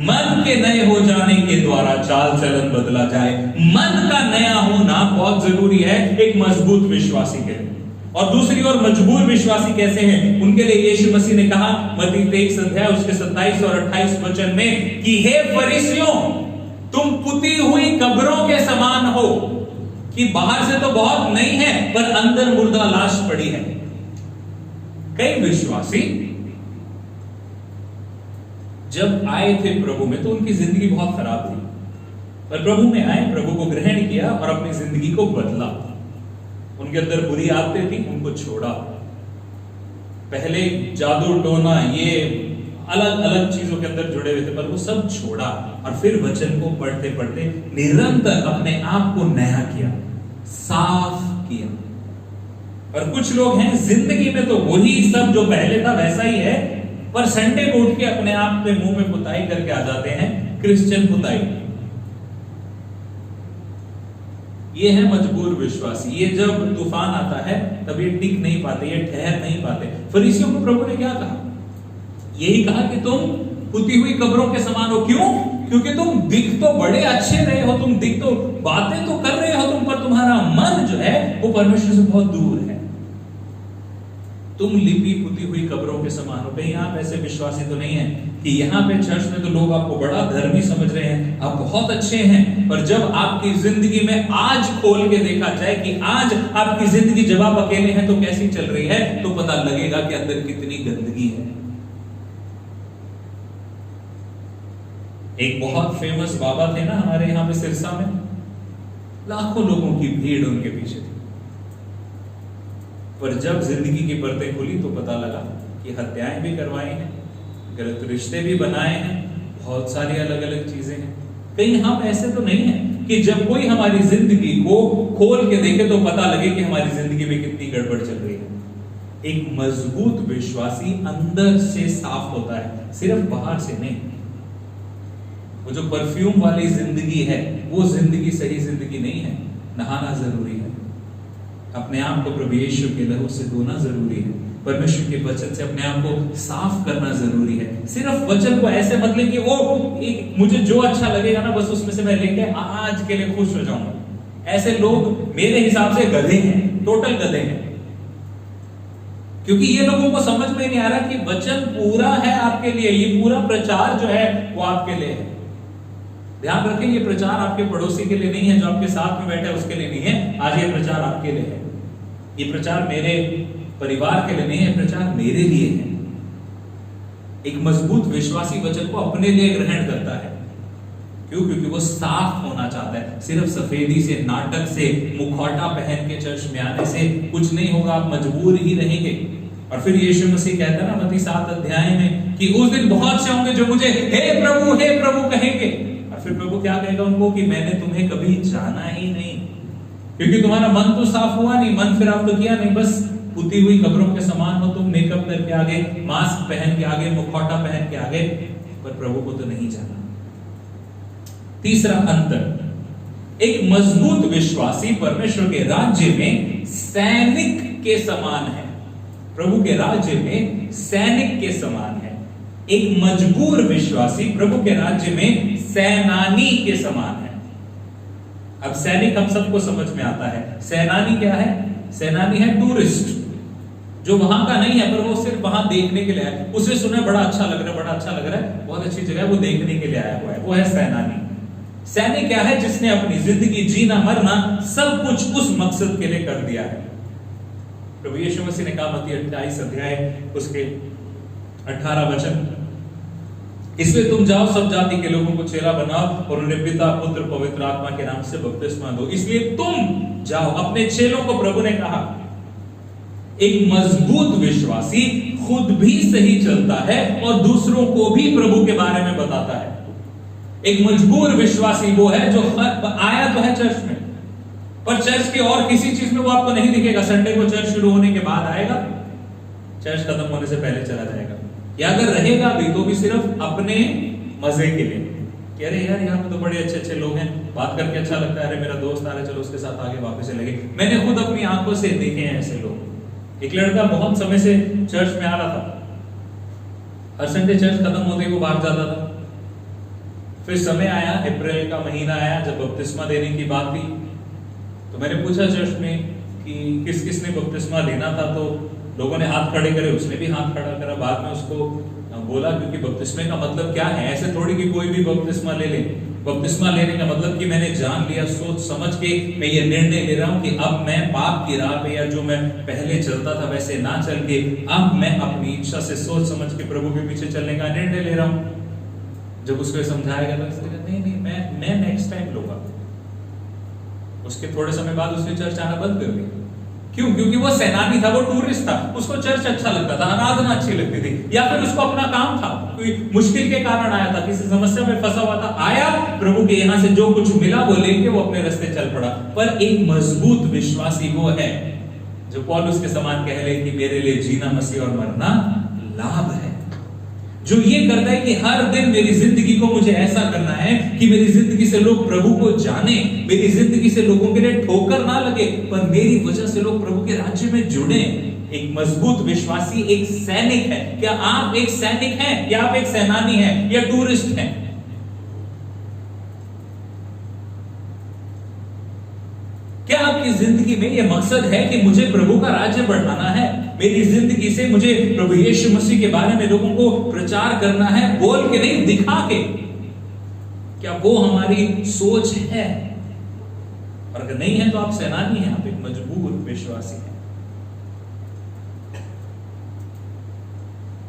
मन के नए हो जाने के द्वारा चाल चलन बदला जाए। मन का नया होना बहुत जरूरी है एक मजबूत विश्वासी के लिए। और दूसरी ओर मजबूर विश्वासी कैसे हैं? उनके लिए यीशु मसीह ने कहा मत्ती 23 अध्याय उसके 27 और 28 वचन में कि हे फरीसियों, तुम पुती हुई कब्रों के समान हो, कि बाहर से तो बहुत नई है पर अंदर मुर्दा लाश पड़ी है। कई विश्वासी जब आए थे प्रभु में तो उनकी जिंदगी बहुत खराब थी, पर प्रभु में आए, प्रभु को ग्रहण किया और अपनी जिंदगी को बदला। उनके अंदर बुरी आदतें थी, उनको छोड़ा। पहले जादू टोना, ये अलग अलग चीजों के अंदर जुड़े हुए थे, पर वो सब छोड़ा और फिर वचन को पढ़ते पढ़ते निरंतर अपने आप को नया किया, साफ किया। और कुछ लोग हैं जिंदगी में तो वही सब जो पहले था वैसा ही है, पर संडे को उठ के अपने आप पे मुंह में पुताई करके आ जाते हैं, क्रिश्चियन पुताई। ये है मजबूर विश्वासी। ये जब तूफान आता है तब ये टिक नहीं पाते, ये ठहर नहीं पाते। फरीसियों को प्रभु ने क्या कहा? यही कहा कि तुम पुती हुई कब्रों के समान हो। क्यों? क्योंकि तुम दिख तो बड़े अच्छे रहे हो, तुम दिख तो बातें तो कर रहे हो तुम, पर तुम्हारा मन जो है वो परमेश्वर से बहुत दूर है। तुम लिपि पुती हुई कब्रों के समान हो। कहीं आप ऐसे विश्वासी तो नहीं है कि यहाँ पे चर्च में तो लोग आपको बड़ा धर्मी समझ रहे हैं, आप बहुत अच्छे हैं, पर जब आपकी जिंदगी में आज खोल के देखा जाए कि आज आपकी जिंदगी जब आप अकेले हैं तो कैसी चल रही है, तो पता लगेगा कि अंदर कितनी गंदगी है। एक बहुत फेमस बाबा थे ना हमारे यहाँ पे सिरसा में, लाखों लोगों की भीड़ उनके पीछे थी। पर जब जिंदगी की परतें खुली तो पता लगा कि हत्याएं भी करवाई हैं, गलत रिश्ते भी बनाए हैं, बहुत सारी अलग अलग चीजें हैं। कहीं हम ऐसे तो नहीं है कि जब कोई हमारी जिंदगी को खोल के देखे तो पता लगे कि हमारी जिंदगी में कितनी गड़बड़ चल रही है। एक मजबूत विश्वासी अंदर से साफ होता है, सिर्फ बाहर से नहीं। वो जो परफ्यूम वाली जिंदगी है वो जिंदगी सही जिंदगी नहीं है। नहाना जरूरी है, अपने आप को प्रभु यीशु के लहू से धोना जरूरी है, परमेश्वर के वचन से अपने आप को साफ करना जरूरी है। सिर्फ वचन को ऐसे मत ले कि वो एक मुझे जो अच्छा लगेगा ना बस उसमें से मैं लेके आज के लिए खुश हो जाऊंगा। ऐसे लोग मेरे हिसाब से गधे हैं, टोटल गधे हैं, क्योंकि ये लोगों को समझ में नहीं आ रहा कि वचन पूरा है आपके लिए। ये पूरा प्रचार जो है वो आपके लिए है। ध्यान रखें, ये प्रचार आपके पड़ोसी के लिए नहीं है, जो आपके साथ में बैठे है उसके लिए नहीं है। आज ये प्रचार आपके लिए है। ये प्रचार मेरे परिवार के लिए नहीं है, प्रचार मेरे लिए है। एक मजबूत विश्वासी वचन को अपने लिए ग्रहण करता है। क्यों? क्योंकि वो साफ होना चाहता है। सिर्फ सफेदी से, नाटक से, मुखौटा पहन के चर्च में आने से कुछ नहीं होगा, आप मजबूर ही रहेंगे। और फिर यीशु मसीह कहता है ना मत्ती 7 अध्याय में कि उस दिन बहुत से होंगे जो मुझे हे प्रभु कहेंगे। और फिर प्रभु क्या कहेगा उनको कि मैंने तुम्हें कभी जाना ही नहीं, क्योंकि तुम्हारा मन तो साफ हुआ नहीं। मन फिर आप तो किया नहीं, बस पुती हुई कब्रों के समान हो तुम, मेकअप करके आगे, मास्क पहन के आगे, मुखौटा पहन के आगे, पर प्रभु को तो नहीं जाना। तीसरा अंतर, एक मजबूत विश्वासी परमेश्वर के राज्य में सैनिक के समान है। प्रभु के राज्य में सैनिक के समान है। एक मजबूर विश्वासी प्रभु के राज्य में सेनानी के समान है। अब सैनिक हम सबको समझ में आता है। सेनानी क्या है? सेनानी है टूरिस्ट, जो वहां का नहीं है पर वो सिर्फ वहां देखने के लिए आया। उसने सुना बड़ा अच्छा लग रहा है, बहुत अच्छी जगह है, वो देखने के लिए आया हुआ है, वो है सेनानी। सैनिक क्या है? जिसने अपनी जिंदगी जीना मरना सब कुछ उस मकसद के लिए कर दिया है। प्रभु यीशु मसीह ने कहा मत्ती 28 अध्याय उसके 18 वचन, इसलिए तुम जाओ, सब जाति के लोगों को चेला बनाओ और उन्हें पिता पुत्र पवित्र आत्मा के नाम से बपतिस्मा दो। इसलिए तुम जाओ, अपने चेलों को प्रभु ने कहा। एक मजबूत विश्वासी खुद भी सही चलता है और दूसरों को भी प्रभु के बारे में बताता है। एक मजबूर विश्वासी वो है जो आया तो है चर्च में, पर चर्च के और किसी चीज में वो आपको नहीं दिखेगा। संडे को चर्च शुरू होने के बाद आएगा, चर्च खत्म होने से पहले चला जाएगा, या अगर रहेगा भी तो भी सिर्फ अपने मजे के लिए कि अरे यार यहाँ पे तो बड़े अच्छे अच्छे लोग हैं, बात करके अच्छा लगता है, अरे मेरा दोस्त आ रहा है चलो उसके साथ आगे वापस चलेंगे। मैंने खुद अपनी आंखों से देखे हैं ऐसे लोग। एक लड़का बहुत समय से चर्च में आ रहा था, हर संडे चर्च खत्म होते ही वो भाग जाता था। फिर समय आया, अप्रैल का महीना आया जब बपतिस्मा देने की बात थी, तो मैंने पूछा चर्च में कि किस किस ने बपतिस्मा लेना था, तो लोगों ने हाथ खड़े करे, उसने भी हाथ खड़ा करा। बाद में उसको बोला क्योंकि बपतिस्मे का मतलब क्या है, ऐसे थोड़ी कि कोई भी बपतिस्मा ले ले। बपतिस्मा लेने का मतलब कि मैंने जान लिया, सोच समझ के मैं ये निर्णय ले रहा हूं कि अब मैं पाप की राह पे, या जो मैं पहले चलता था वैसे ना चल के, अब मैं अपनी इच्छा से सोच समझ के प्रभु के पीछे चलने का निर्णय ले रहा हूं। जब उसको समझाया गया तो नहीं मैं नेक्स्ट टाइम लूंगा। उसके थोड़े समय बाद उसने चर्च आना बंद कर दिया। क्यों? क्योंकि वो सेनानी था, वो टूरिस्ट था, उसको चर्च अच्छा लगता था, आराधना अच्छी लगती थी, या फिर उसको अपना काम था, कोई मुश्किल के कारण आया था, किसी समस्या में फंसा हुआ था, आया प्रभु के यहां से जो कुछ मिला वो लेके वो अपने रास्ते चल पड़ा। पर एक मजबूत विश्वासी वो है जो पौलुस के समान कह ले कि मेरे लिए जीना मसीह और मरना लाभ है, जो ये करता है कि हर दिन मेरी जिंदगी को मुझे ऐसा करना है कि मेरी जिंदगी से लोग प्रभु को जाने, मेरी जिंदगी से लोगों के लिए ठोकर ना लगे, पर मेरी वजह से लोग प्रभु के राज्य में जुड़े। एक मजबूत विश्वासी एक सैनिक है। क्या आप एक सैनिक हैं, या आप एक सेनानी हैं, या टूरिस्ट हैं? क्या आपकी जिंदगी में यह मकसद है कि मुझे प्रभु का राज्य बढ़ाना है, मेरी जिंदगी से मुझे प्रभु यीशु मसीह के बारे में लोगों को प्रचार करना है, बोल के नहीं दिखा के? क्या वो हमारी सोच है? और अगर नहीं है तो आप सेनानी हैं, आप एक मजबूर विश्वासी हैं।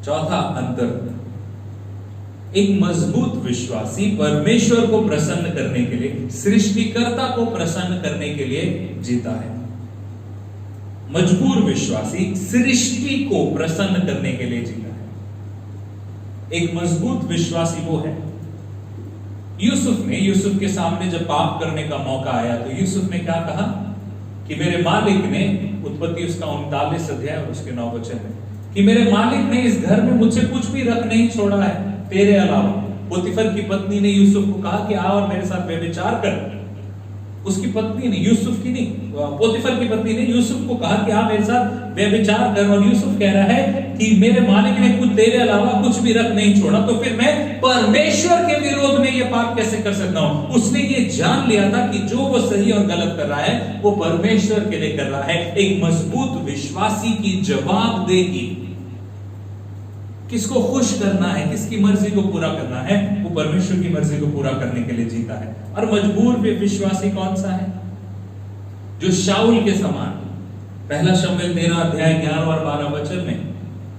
चौथा अंतर, एक मजबूत विश्वासी परमेश्वर को प्रसन्न करने के लिए, सृष्टिकर्ता को प्रसन्न करने के लिए जीता है। मजबूर विश्वासी सृष्टि को प्रसन्न करने के लिए जीता है। एक मजबूत विश्वासी वो है। यूसुफ के सामने जब पाप करने का मौका आया तो यूसुफ ने क्या कहा कि मेरे मालिक ने, उत्पत्ति उसका 39 अध्याय और उसके 9 वचन में, कि मेरे मालिक ने इस घर में मुझसे कुछ भी रख नहीं छोड़ा है तेरे अलावा। पोतीफर की पत्नी ने यूसुफ को कहा कि आ और मेरे साथ व्यभिचार कर। उसकी पत्नी ने, यूसुफ की नहीं, पोतीफर की पत्नी ने यूसुफ को कहा कि आ मेरे साथ व्यभिचार कर, और यूसुफ कह रहा है कि मेरे मालिक ने कुछ तेरे अलावा कुछ भी रख नहीं छोड़ा, तो फिर मैं परमेश्वर के विरोध में ये पाप कैसे कर सकता हूं। उसने ये जान लिया था कि जो वो सही और गलत कर रहा है वो परमेश्वर के लिए कर रहा है। एक मजबूत विश्वासी की जवाबदेही, किसको खुश करना है, किसकी मर्जी को पूरा करना है, वो परमेश्वर की मर्जी को पूरा करने के लिए जीता है। और मजबूर विश्वासी कौन सा है? जो शाऊल के समान, पहला शमूएल 13 अध्याय 11 और 12 वचन में,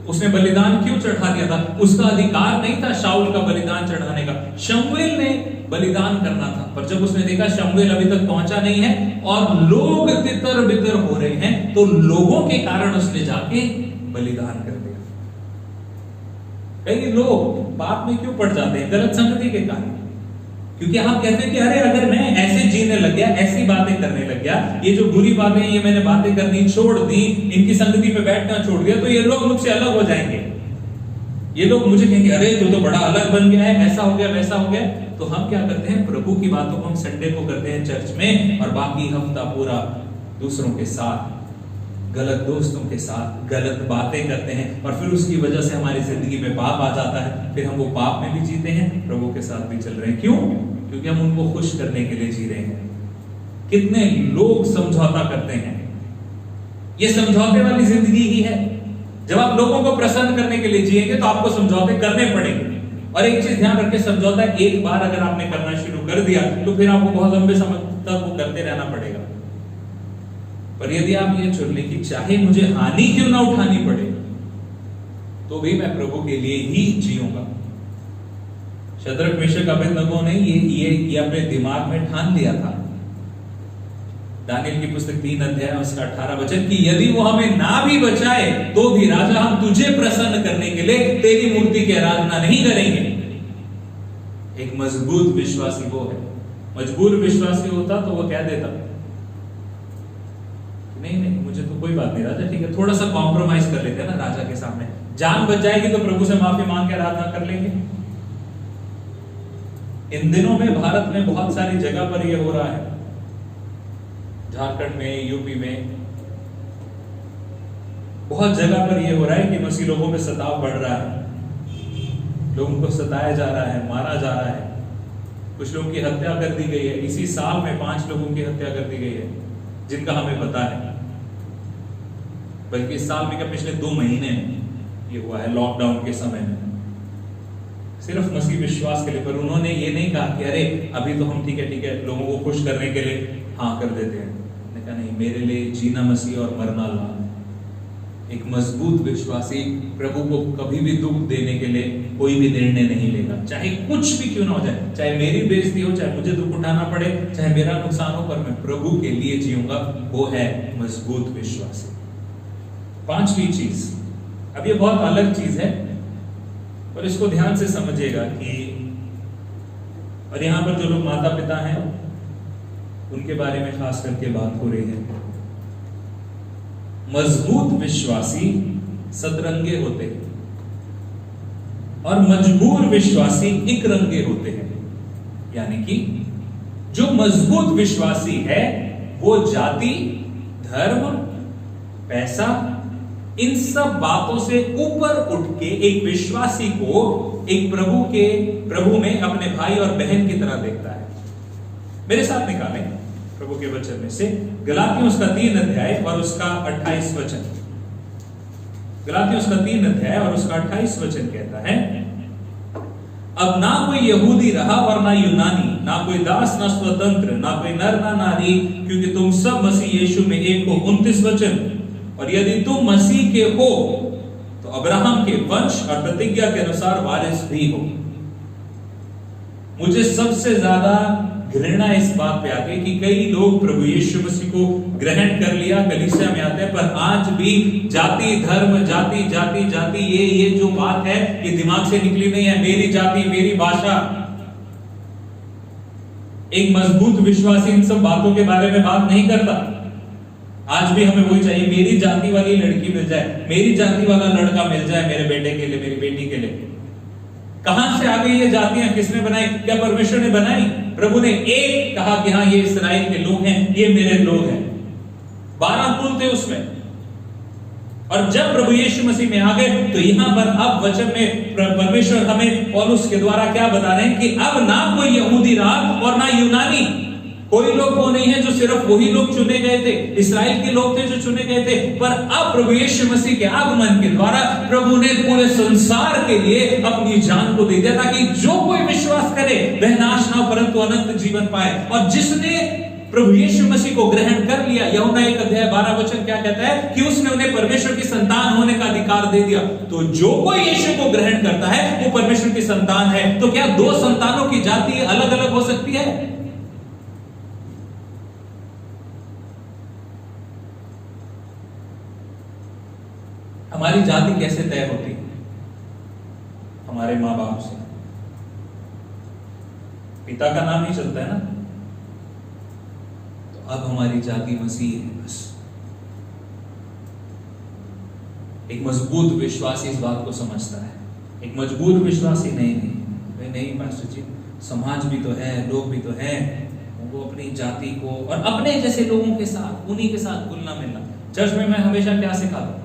उसने बलिदान क्यों चढ़ा दिया था? उसका अधिकार नहीं था शाऊल का बलिदान चढ़ाने का। शमूएल ने बलिदान करना था, पर जब उसने देखा शमूएल अभी तक पहुंचा नहीं है और लोग तितर बितर हो रहे हैं, तो लोगों के कारण उसने जाके बलिदान कर दिया। कई लोग पाप में क्यों पड़ जाते हैं? गलत संगति के कारण। क्योंकि आप कहते हैं कि अरे अगर मैं ऐसे जीने लग गया, ऐसी बातें करने लग गया, ये जो बुरी बातें हैं ये मैंने बातें करनी छोड़ दी, इनकी संगति पे बैठना छोड़ दिया, तो ये लोग मुझसे अलग हो जाएंगे। ये लोग मुझे कहेंगे अरे तू तो बड़ा अलग बन गया है, ऐसा हो गया वैसा हो गया। तो हम क्या करते हैं? प्रभु की बातों को हम संडे को करते हैं चर्च में, और बाकी हफ्ता पूरा दूसरों के साथ, गलत दोस्तों के साथ गलत बातें करते हैं, और फिर उसकी वजह से हमारी जिंदगी में पाप आ जाता है। फिर हम वो पाप में भी जीते हैं, प्रभु के साथ भी चल रहे हैं। क्यों? क्योंकि हम उनको खुश करने के लिए जी रहे हैं। कितने लोग समझौता करते हैं, ये समझौते वाली जिंदगी ही है। जब आप लोगों को प्रसन्न करने के लिए जिएंगे तो आपको समझौते करने पड़ेंगे। और एक चीज ध्यान रखें, समझौता एक बार अगर आपने करना शुरू कर दिया तो फिर आपको बहुत लंबे समय तक वो करते रहना पड़ेगा। पर यदि आप ये चुन लें कि चाहे मुझे हानि क्यों ना उठानी पड़े, तो भी मैं प्रभु के लिए ही जीऊंगा। शद्रक मेशक अबेदनगो ने ये अपने दिमाग में ठान लिया था। दानियेल की पुस्तक 3 अध्याय उसका 18 वचन, कि यदि वो हमें ना भी बचाए तो भी राजा हम तुझे प्रसन्न करने के लिए तेरी मूर्ति की आराधना नहीं करेंगे। एक मजबूत विश्वासी वो है। मजबूर विश्वासी होता तो वो कह देता नहीं मुझे तो कोई बात नहीं राजा, ठीक है, थोड़ा सा कॉम्प्रोमाइज कर लेते हैं ना राजा के सामने, जान बच जाएगी तो प्रभु से माफी मांग के आराधना कर लेंगे। इन दिनों में भारत में बहुत सारी जगह पर यह हो रहा है, झारखंड में, यूपी में, बहुत जगह पर यह हो रहा है कि मसीह लोगों पे सताव बढ़ रहा है, लोगों को सताया जा रहा है, मारा जा रहा है, कुछ लोगों की हत्या कर दी गई है। इसी साल में 5 लोगों की हत्या कर दी गई है जिनका हमें पता है, बल्कि इस साल में क्या पिछले 2 महीने ये हुआ है लॉकडाउन के समय में, सिर्फ मसीह विश्वास के लिए। पर उन्होंने ये नहीं कहा कि अरे अभी तो हम ठीक है लोगों को खुश करने के लिए हाँ कर देते हैं। मैंने कहा नहीं, मेरे लिए जीना मसीह और मरना लाभ। एक मजबूत विश्वासी प्रभु को कभी भी दुख देने के लिए कोई भी निर्णय नहीं लेगा, चाहे कुछ भी क्यों ना हो जाए, चाहे मेरी बेइज्जती हो, चाहे मुझे दुख उठाना पड़े, चाहे मेरा नुकसान हो, पर मैं प्रभु के लिए जीऊंगा। वो है मजबूत विश्वासी। 5वीं चीज, अब ये बहुत अलग चीज है और इसको ध्यान से समझिएगा कि, और यहां पर जो लोग माता पिता हैं उनके बारे में खास करके बात हो रही है। मजबूत विश्वासी सतरंगे होते हैं और मजबूर विश्वासी इकरंगे होते हैं। यानी कि जो मजबूत विश्वासी है वो जाति, धर्म, पैसा, इन सब बातों से ऊपर उठ के एक विश्वासी को एक प्रभु में अपने भाई और बहन की तरह देखता है। मेरे साथ निकालें प्रभु के वचन में से गलातियों उसका 3 अध्याय और उसका 28 वचन। गलातियों उसका 3 अध्याय और उसका 28 वचन कहता है, अब ना कोई यहूदी रहा और ना यूनानी, ना कोई दास ना स्वतंत्र, ना कोई नर ना नारी, क्योंकि तुम सब मसीह यीशु में एक हो। 29 वचन, और यदि तुम मसीह के हो तो अब्राहम के वंश और प्रतिज्ञा के अनुसार वारिस भी हो। मुझे सबसे ज्यादा घृणा इस बात पे आती है कि कई लोग प्रभु यीशु मसीह को ग्रहण कर लिया, कलीसिया में आते हैं, पर आज भी जाति धर्म जाति जाति जाति ये जो बात है ये दिमाग से निकली नहीं है। मेरी जाति मेरी भाषा। एक मजबूत विश्वासी इन सब बातों के बारे में बात नहीं करता। आज भी हमें वही चाहिए, मेरी जाति वाली लड़की मिल जाए, मेरी जाति वाला लड़का मिल जाए मेरे बेटे के लिए, मेरी बेटी के लिए। कहां से आ गई ये जातियां? किसने बनाई? क्या परमेश्वर ने बनाई? प्रभु ने एक कहा कि हाँ ये इस्राएल के लोग हैं, ये मेरे लोग हैं। 12 कुल थे उसमें। और जब प्रभु यीशु मसीह में आ गए तो यहां पर अब वचन में परमेश्वर हमें पौलुस के द्वारा क्या बता रहे हैं कि अब ना कोई यहूदी रहा और ना यूनानी। कोई लोग वो नहीं है जो सिर्फ वही लोग चुने गए थे, इस्राएल के लोग थे जो चुने गए थे, पर अब प्रभु यीशु मसीह के आगमन के द्वारा प्रभु ने पूरे संसार के लिए अपनी जान को दे दिया ताकि जो कोई विश्वास करे वह नाश ना परंतु अनंत जीवन पाए। और जिसने प्रभु यीशु मसीह को ग्रहण कर लिया, यूहन्ना 1:12 वचन क्या कहता है कि उसने उन्हें परमेश्वर की संतान होने का अधिकार दे दिया। तो जो कोई यीशु को ग्रहण करता है वो परमेश्वर की संतान है। तो क्या 2 संतानों की जाति अलग अलग हो सकती है? हमारी जाति कैसे तय होती है? हमारे मां बाप से। पिता का नाम ही चलता है ना। तो अब हमारी जाति मसीह है बस। एक मजबूत विश्वासी इस बात को समझता है। एक मजबूत विश्वासी नहीं पास्टर जी, समाज भी तो है, लोग भी तो है, वो अपनी जाति को और अपने जैसे लोगों के साथ उन्हीं के साथ घुलना मिलना। चर्च में मैं हमेशा क्या सिखाता हूं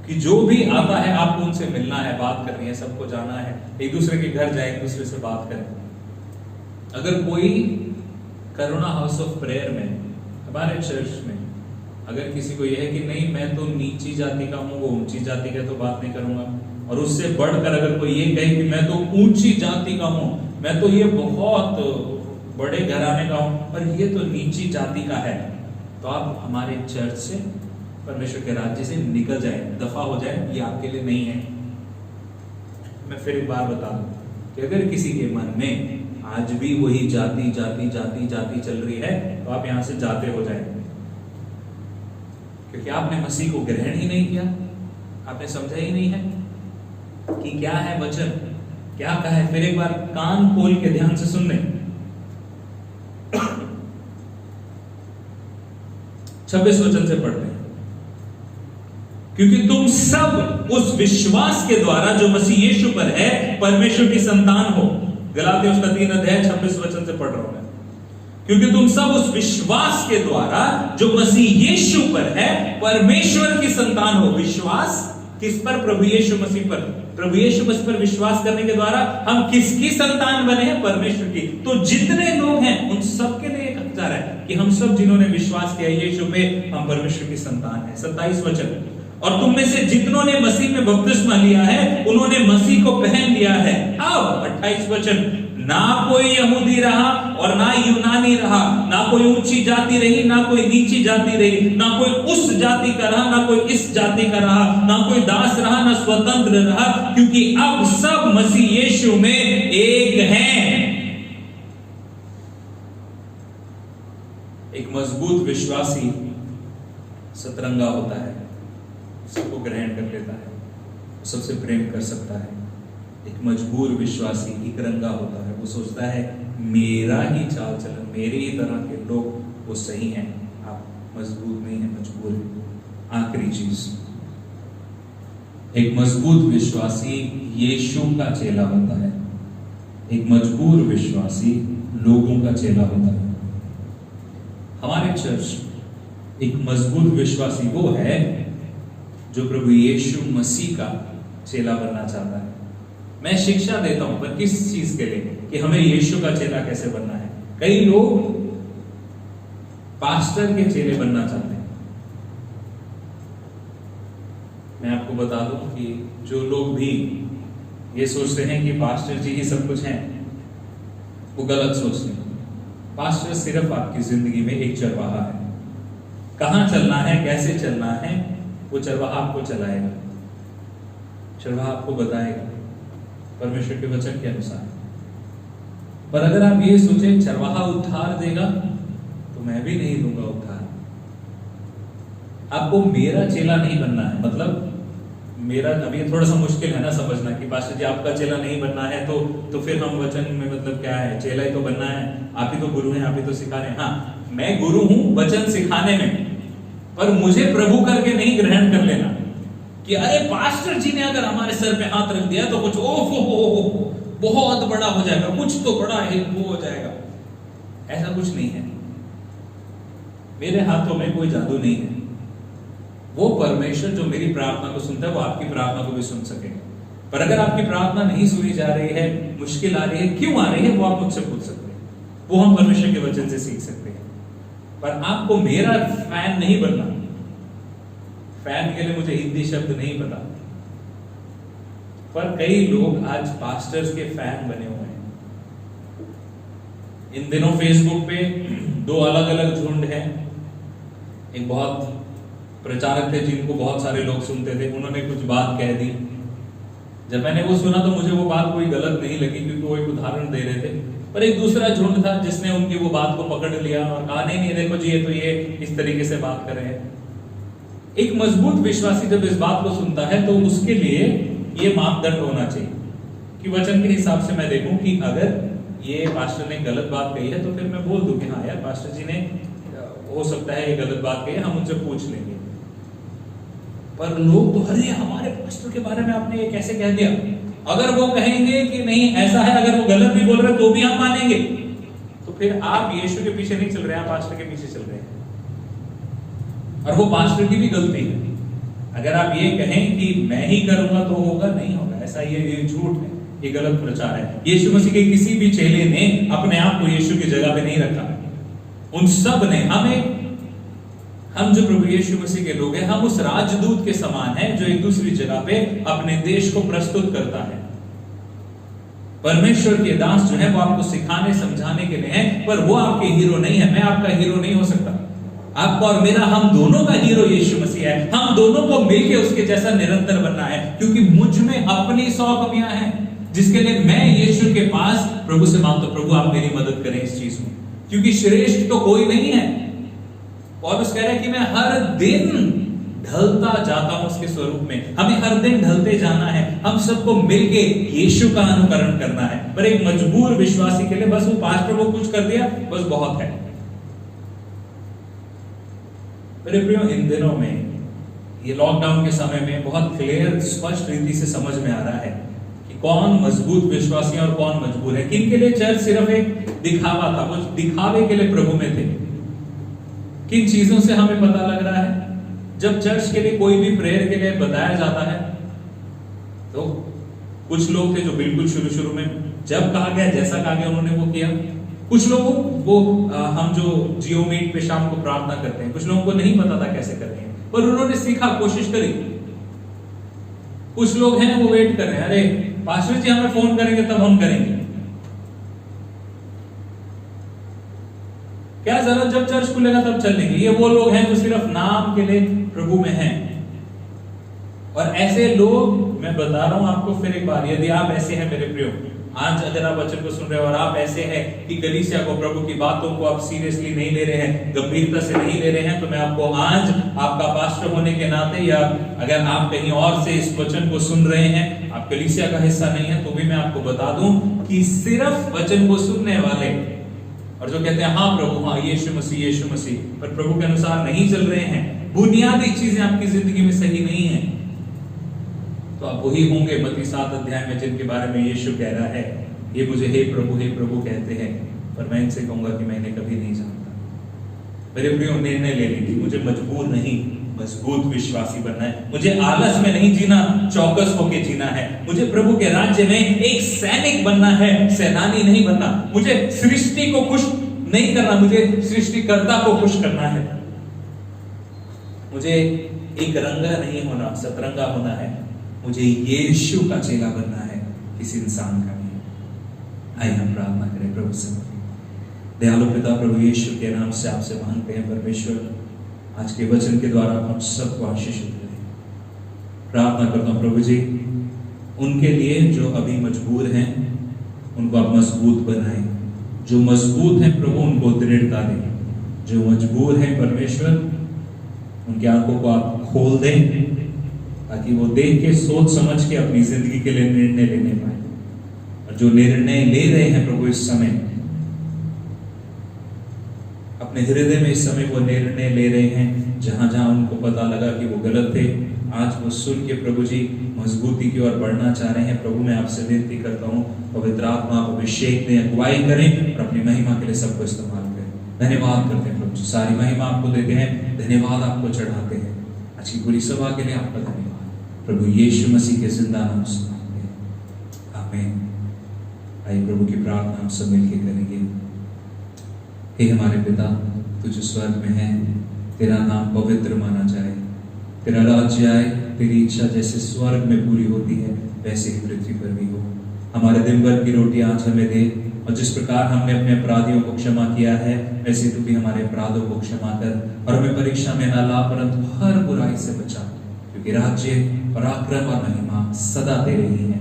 कि जो भी आता है आपको उनसे मिलना है, बात करनी है, सबको जाना है, एक दूसरे के घर जाए, एक दूसरे से बात करें। अगर कोई करुणा हाउस ऑफ प्रेयर में, हमारे चर्च में अगर किसी को यह है कि नहीं मैं तो नीची जाति का हूं, वो ऊंची जाति का तो बात नहीं करूंगा, और उससे बढ़कर अगर कोई ये कहे कि मैं तो ऊंची जाति का हूं, मैं तो ये बहुत बड़े घराने का हूं, पर ये तो नीची जाति का है, तो आप हमारे चर्च से, परमेश्वर के राज्य से निकल जाए, दफा हो जाए, ये आपके लिए नहीं है। मैं फिर एक बार बता दूं कि अगर किसी के मन में आज भी वही जाति जाति जाति जाति चल रही है तो आप यहां से जाते हो जाए, क्योंकि आपने मसीह को ग्रहण ही नहीं किया, आपने समझा ही नहीं है कि क्या है वचन, क्या कहा है। फिर एक बार कान खोल के ध्यान से सुन लें। 26 वचन से पढ़ रहे हैं, क्योंकि तुम सब उस विश्वास के द्वारा जो मसीह यीशु पर है परमेश्वर की संतान हो। गलातियों उसका 3:26 वचन से पढ़ रहा हूं मैं। क्योंकि तुम सब उस विश्वास के द्वारा जो मसीह यीशु पर है परमेश्वर की संतान हो। विश्वास किस पर? प्रभु यीशु मसीह पर। प्रभु यीशु मसीह पर विश्वास करने के द्वारा हम किसकी संतान बने हैं? परमेश्वर की। तो जितने लोग हैं उन सबके लिए एक हकदार है कि हम सब जिन्होंने विश्वास किया यीशु पे, हम परमेश्वर की संतान है। 27 वचन, और तुम में से जितनों ने मसीह में बपतिस्मा लिया है उन्होंने मसीह को पहन लिया है। अब 28 वचन, ना कोई यहूदी रहा और ना यूनानी रहा, ना कोई ऊंची जाति रही ना कोई नीची जाति रही, ना कोई उस जाति का रहा ना कोई इस जाति का रहा, ना कोई दास रहा ना स्वतंत्र रहा, क्योंकि अब सब मसीह यीशु में एक हैं। एक मजबूत विश्वासी सतरंगा होता है, सबको ग्रहण कर लेता है, सबसे प्रेम कर सकता है। एक मजबूर विश्वासी एक रंगा होता है, वो सोचता है मेरा ही चाल चलन, मेरे ही तरह के लोग वो सही हैं, आप मजबूत नहीं है, मजबूर है। आखिरी चीज, एक मजबूत विश्वासी यीशु का चेला होता है, एक मजबूर विश्वासी लोगों का चेला होता है। हमारे चर्च एक मजबूत विश्वासी वो है जो प्रभु यीशु मसीह का चेला बनना चाहता है। मैं शिक्षा देता हूं, पर किस चीज के लिए? कि हमें यीशु का चेला कैसे बनना है। कई लोग पास्टर के चेले बनना चाहते हैं। मैं आपको बता दूं कि जो लोग भी ये सोचते हैं कि पास्टर जी ही सब कुछ हैं, वो गलत सोचते हैं। पास्टर सिर्फ आपकी जिंदगी में एक चरवाहा है। कहां चलना है, कैसे चलना है, वो चरवाहा आपको चलाएगा, चरवाहा आपको बताएगा परमेश्वर के वचन के अनुसार। पर अगर आप ये सोचे चरवाहा उद्धार देगा तो मैं भी नहीं दूंगा उद्धार। आपको मेरा चेला नहीं बनना है, मतलब मेरा, अभी थोड़ा सा मुश्किल है ना समझना कि पास्टर जी आपका चेला नहीं बनना है तो फिर हम वचन में मतलब क्या है, चेला ही तो बनना है, आप ही तो गुरु हैं, आप ही तो सिखा रहे हैं। हाँ, मैं गुरु हूं वचन सिखाने में, पर मुझे प्रभु करके नहीं ग्रहण कर लेना कि अरे पास्टर जी ने अगर हमारे सर पे हाथ रख दिया तो कुछ ओहो बहुत बड़ा हो जाएगा, कुछ तो बड़ा है वो हो जाएगा। ऐसा कुछ नहीं है, मेरे हाथों में कोई जादू नहीं है। वो परमेश्वर जो मेरी प्रार्थना को सुनता है वो आपकी प्रार्थना को भी सुन सकेगा। पर अगर आपकी प्रार्थना नहीं सुनी जा रही है, मुश्किल आ रही है, क्यों आ रही है, वो आप मुझसे पूछ सकते हैं, वो हम परमेश्वर के वचन से सीख सकते हैं। पर आपको मेरा फैन नहीं बनना। फैन के लिए मुझे हिंदी शब्द नहीं पता, पर कई लोग आज पास्टर्स के फैन बने हुए हैं। इन दिनों फेसबुक पे दो अलग अलग झुंड हैं। एक बहुत प्रचारक थे जिनको बहुत सारे लोग सुनते थे, उन्होंने कुछ बात कह दी। जब मैंने वो सुना तो मुझे वो बात कोई गलत नहीं लगी, क्योंकि वो एक उदाहरण दे रहे थे। पर एक दूसरा झुंड था जिसने उनकी वो बात को पकड़ लिया और कहा नहीं देखो जी, ये तो ये इस तरीके से बात कर रहे हैं। एक मजबूत विश्वासी जब इस बात को सुनता है तो उसके लिए ये मापदंड होना चाहिए कि वचन के हिसाब से मैं देखूं कि अगर ये पास्टर ने गलत बात कही है तो फिर मैं बोल दूं कि हाँ यार पास्टर जी ने हो सकता है ये गलत बात कही है, हम उनसे पूछ लेंगे। पर लोग तो अरे हमारे पास्टर के बारे में आपने ये कैसे कह दिया। अगर वो कहेंगे कि नहीं ऐसा है, अगर वो गलत भी बोल रहे तो भी हम मानेंगे, तो फिर आप यीशु के पीछे नहीं चल रहे हैं, आप पास्टर के पीछे चल रहे हैं। और वो पास्टर की भी गलती है। अगर आप ये कहें कि मैं ही करूंगा तो होगा, नहीं होगा, ऐसा ये झूठ है, ये गलत प्रचार है। यीशु मसीह के किसी भी चेले ने अपने आप को यीशु की जगह पे नहीं रखा। उन सब ने, हम जो प्रभु यीशु मसीह के लोग हैं, हम उस राजदूत के समान हैं जो एक दूसरी जगह पे अपने देश को प्रस्तुत करता है। परमेश्वर के दास जो है वो आपको सिखाने समझाने के लिए हैं, पर वो आपके हीरो नहीं है। मैं आपका हीरो नहीं हो सकता। आपका और मेरा, हम दोनों का हीरो यीशु मसीह है। हम दोनों को मिलके उसके जैसा निरंतर बनना है, क्योंकि मुझ में अपनी 100 कमियां हैं, जिसके लिए मैं यीशु के पास प्रभु से मांगता हूं, प्रभु आप मेरी मदद करें इस चीज में, क्योंकि श्रेष्ठ तो कोई नहीं है। और उस कह रहे हैं कि मैं हर दिन ढलता जाता हूं उसके स्वरूप में। हमें हर दिन ढलते जाना है, हम सबको मिलके यीशु का अनुकरण करना है। पर एक मजबूर विश्वासी के लिए बस वो पास्टर वो कुछ कर दिया बस बहुत है। मेरे प्रियो, इन दिनों में ये लॉकडाउन के समय में बहुत क्लियर स्पष्ट रीति से समझ में आ रहा है कि कौन मजबूत विश्वासी और कौन मजबूर है। किन के लिए चर्च सिर्फ एक दिखावा था, वो दिखावे के लिए प्रभु में थे। किन चीजों से हमें पता लग रहा है? जब चर्च के लिए कोई भी प्रेयर के लिए बताया जाता है तो कुछ लोग थे जो बिल्कुल शुरू में जब कहा गया, जैसा कहा गया उन्होंने वो किया। कुछ लोगों वो हम जो जियो मीट पे शाम को प्रार्थना करते हैं, कुछ लोगों को नहीं पता था कैसे करते हैं, पर उन्होंने सीखा, कोशिश करी। कुछ लोग हैं वो वेट कर रहे हैं, अरे पास्टर जी हमें फोन करेंगे तब हम करेंगे। क्या जरूरत, जब चर्च खुलेगा तब चलेंगे। ये वो लोग हैं जो सिर्फ नाम के लिए प्रभु में हैं। और ऐसे लोग, मैं बता रहा हूं आपको फिर एक बार, यदि आप ऐसे हैं मेरे प्रियो, आज अगर आप वचन को सुन रहे हो और आप ऐसे हैं कि कलीसिया को, प्रभु की बातों को आप सीरियसली नहीं ले रहे हैं, गंभीरता से नहीं ले रहे हैं, तो मैं आपको आज आपका पास्टर होने के नाते, या अगर आप कहीं और से इस वचन को सुन रहे हैं, आप कलीसिया का हिस्सा नहीं है, तो भी मैं आपको बता दूं कि सिर्फ वचन को सुनने वाले और जो कहते हैं हाँ प्रभु, हाँ यीशु मसीह, पर प्रभु के अनुसार नहीं चल रहे हैं, बुनियादी चीजें आपकी जिंदगी में सही नहीं है, तो आप वही होंगे मत्ती 7 अध्याय में जिनके बारे में यीशु कह रहा है, ये मुझे हे प्रभु कहते हैं, पर मैं इनसे कहूंगा कि मैं इन्हें कभी नहीं जानता। मेरे प्रियो, निर्णय ले लीजिए, मुझे मजबूर नहीं, मजबूत विश्वासी बनना है। मुझे आलस में नहीं जीना, चौकस होके जीना है। मुझे प्रभु के राज्य में एक सैनिक बनना है, सेनानी नहीं बनना। मुझे सृष्टि को खुश नहीं करना, मुझे सृष्टिकर्ता को खुश करना है। मुझे एक रंगा नहीं होना, सतरंगा होना है। मुझे यीशु का चेला बनना है, किसी इंसान का नहीं। आइए हम प्रार्थना करें प्रभु से। दयालु पिता, प्रभु यीशु के नाम से आपसे मांगते हैं परमेश्वर, आज के वचन के द्वारा हम सबको आशीषित करें। प्रार्थना करता हूं प्रभु जी, उनके लिए जो अभी मजबूर हैं उनको आप मजबूत बनाएं। जो मजबूत हैं प्रभु उनको दृढ़ता दें, जो मजबूर हैं परमेश्वर उनकी आंखों को आप खोल दें, ताकि वो देख के सोच समझ के अपनी जिंदगी के लिए निर्णय लेने पाए। और जो निर्णय ले रहे हैं प्रभु इस समय अपने हृदय में, इस समय वो निर्णय ले रहे हैं जहां जहां उनको पता लगा कि वो गलत थे, आज वो सुन के प्रभु जी मजबूती की ओर बढ़ना चाह रहे हैं। प्रभु मैं आपसे विनती करता हूँ, पवित्र आत्मा आप अभिषेक दें, अगुवाई करें और अपनी महिमा के लिए सबको इस्तेमाल करें। धन्यवाद करते हैं प्रभु जी, सारी महिमा आपको देते हैं, धन्यवाद आपको चढ़ाते हैं। आज की पूरी सभा के लिए आपका धन्यवाद प्रभु यीशु मसीह के जिंदा नाम से मांगते हैं, आमीन। आइए प्रभु की प्रार्थना हम सब मिलकर करेंगे। हे हमारे पिता, तू जो स्वर्ग में है, तेरा नाम पवित्र माना जाए, तेरा राज्य आए, तेरी इच्छा जैसे स्वर्ग में पूरी होती है वैसे ही पृथ्वी पर भी हो। हमारे दिन भर की रोटी आज हमें दे, और जिस प्रकार हमने अपने अपराधियों को क्षमा किया है वैसे तू भी हमारे अपराधों को क्षमा कर, और हमें परीक्षा में न ला परंतु हर बुराई से बचा, क्योंकि राज्य, पराक्रम और महिमा सदा तेरे ही है,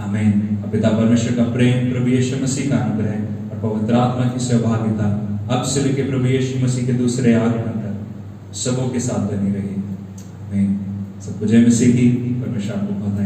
आमीन। पिता परमेश्वर का प्रेम, प्रभु यीशु मसीह का अनुग्रह और पवित्र आत्मा की सहभागिता अब से लेकर प्रभु यीशु मसीह के दूसरे आगमन तक सबों के साथ बनी रही, आमीन। सबको जय मसीह की। परमेश्वर आपको बहुत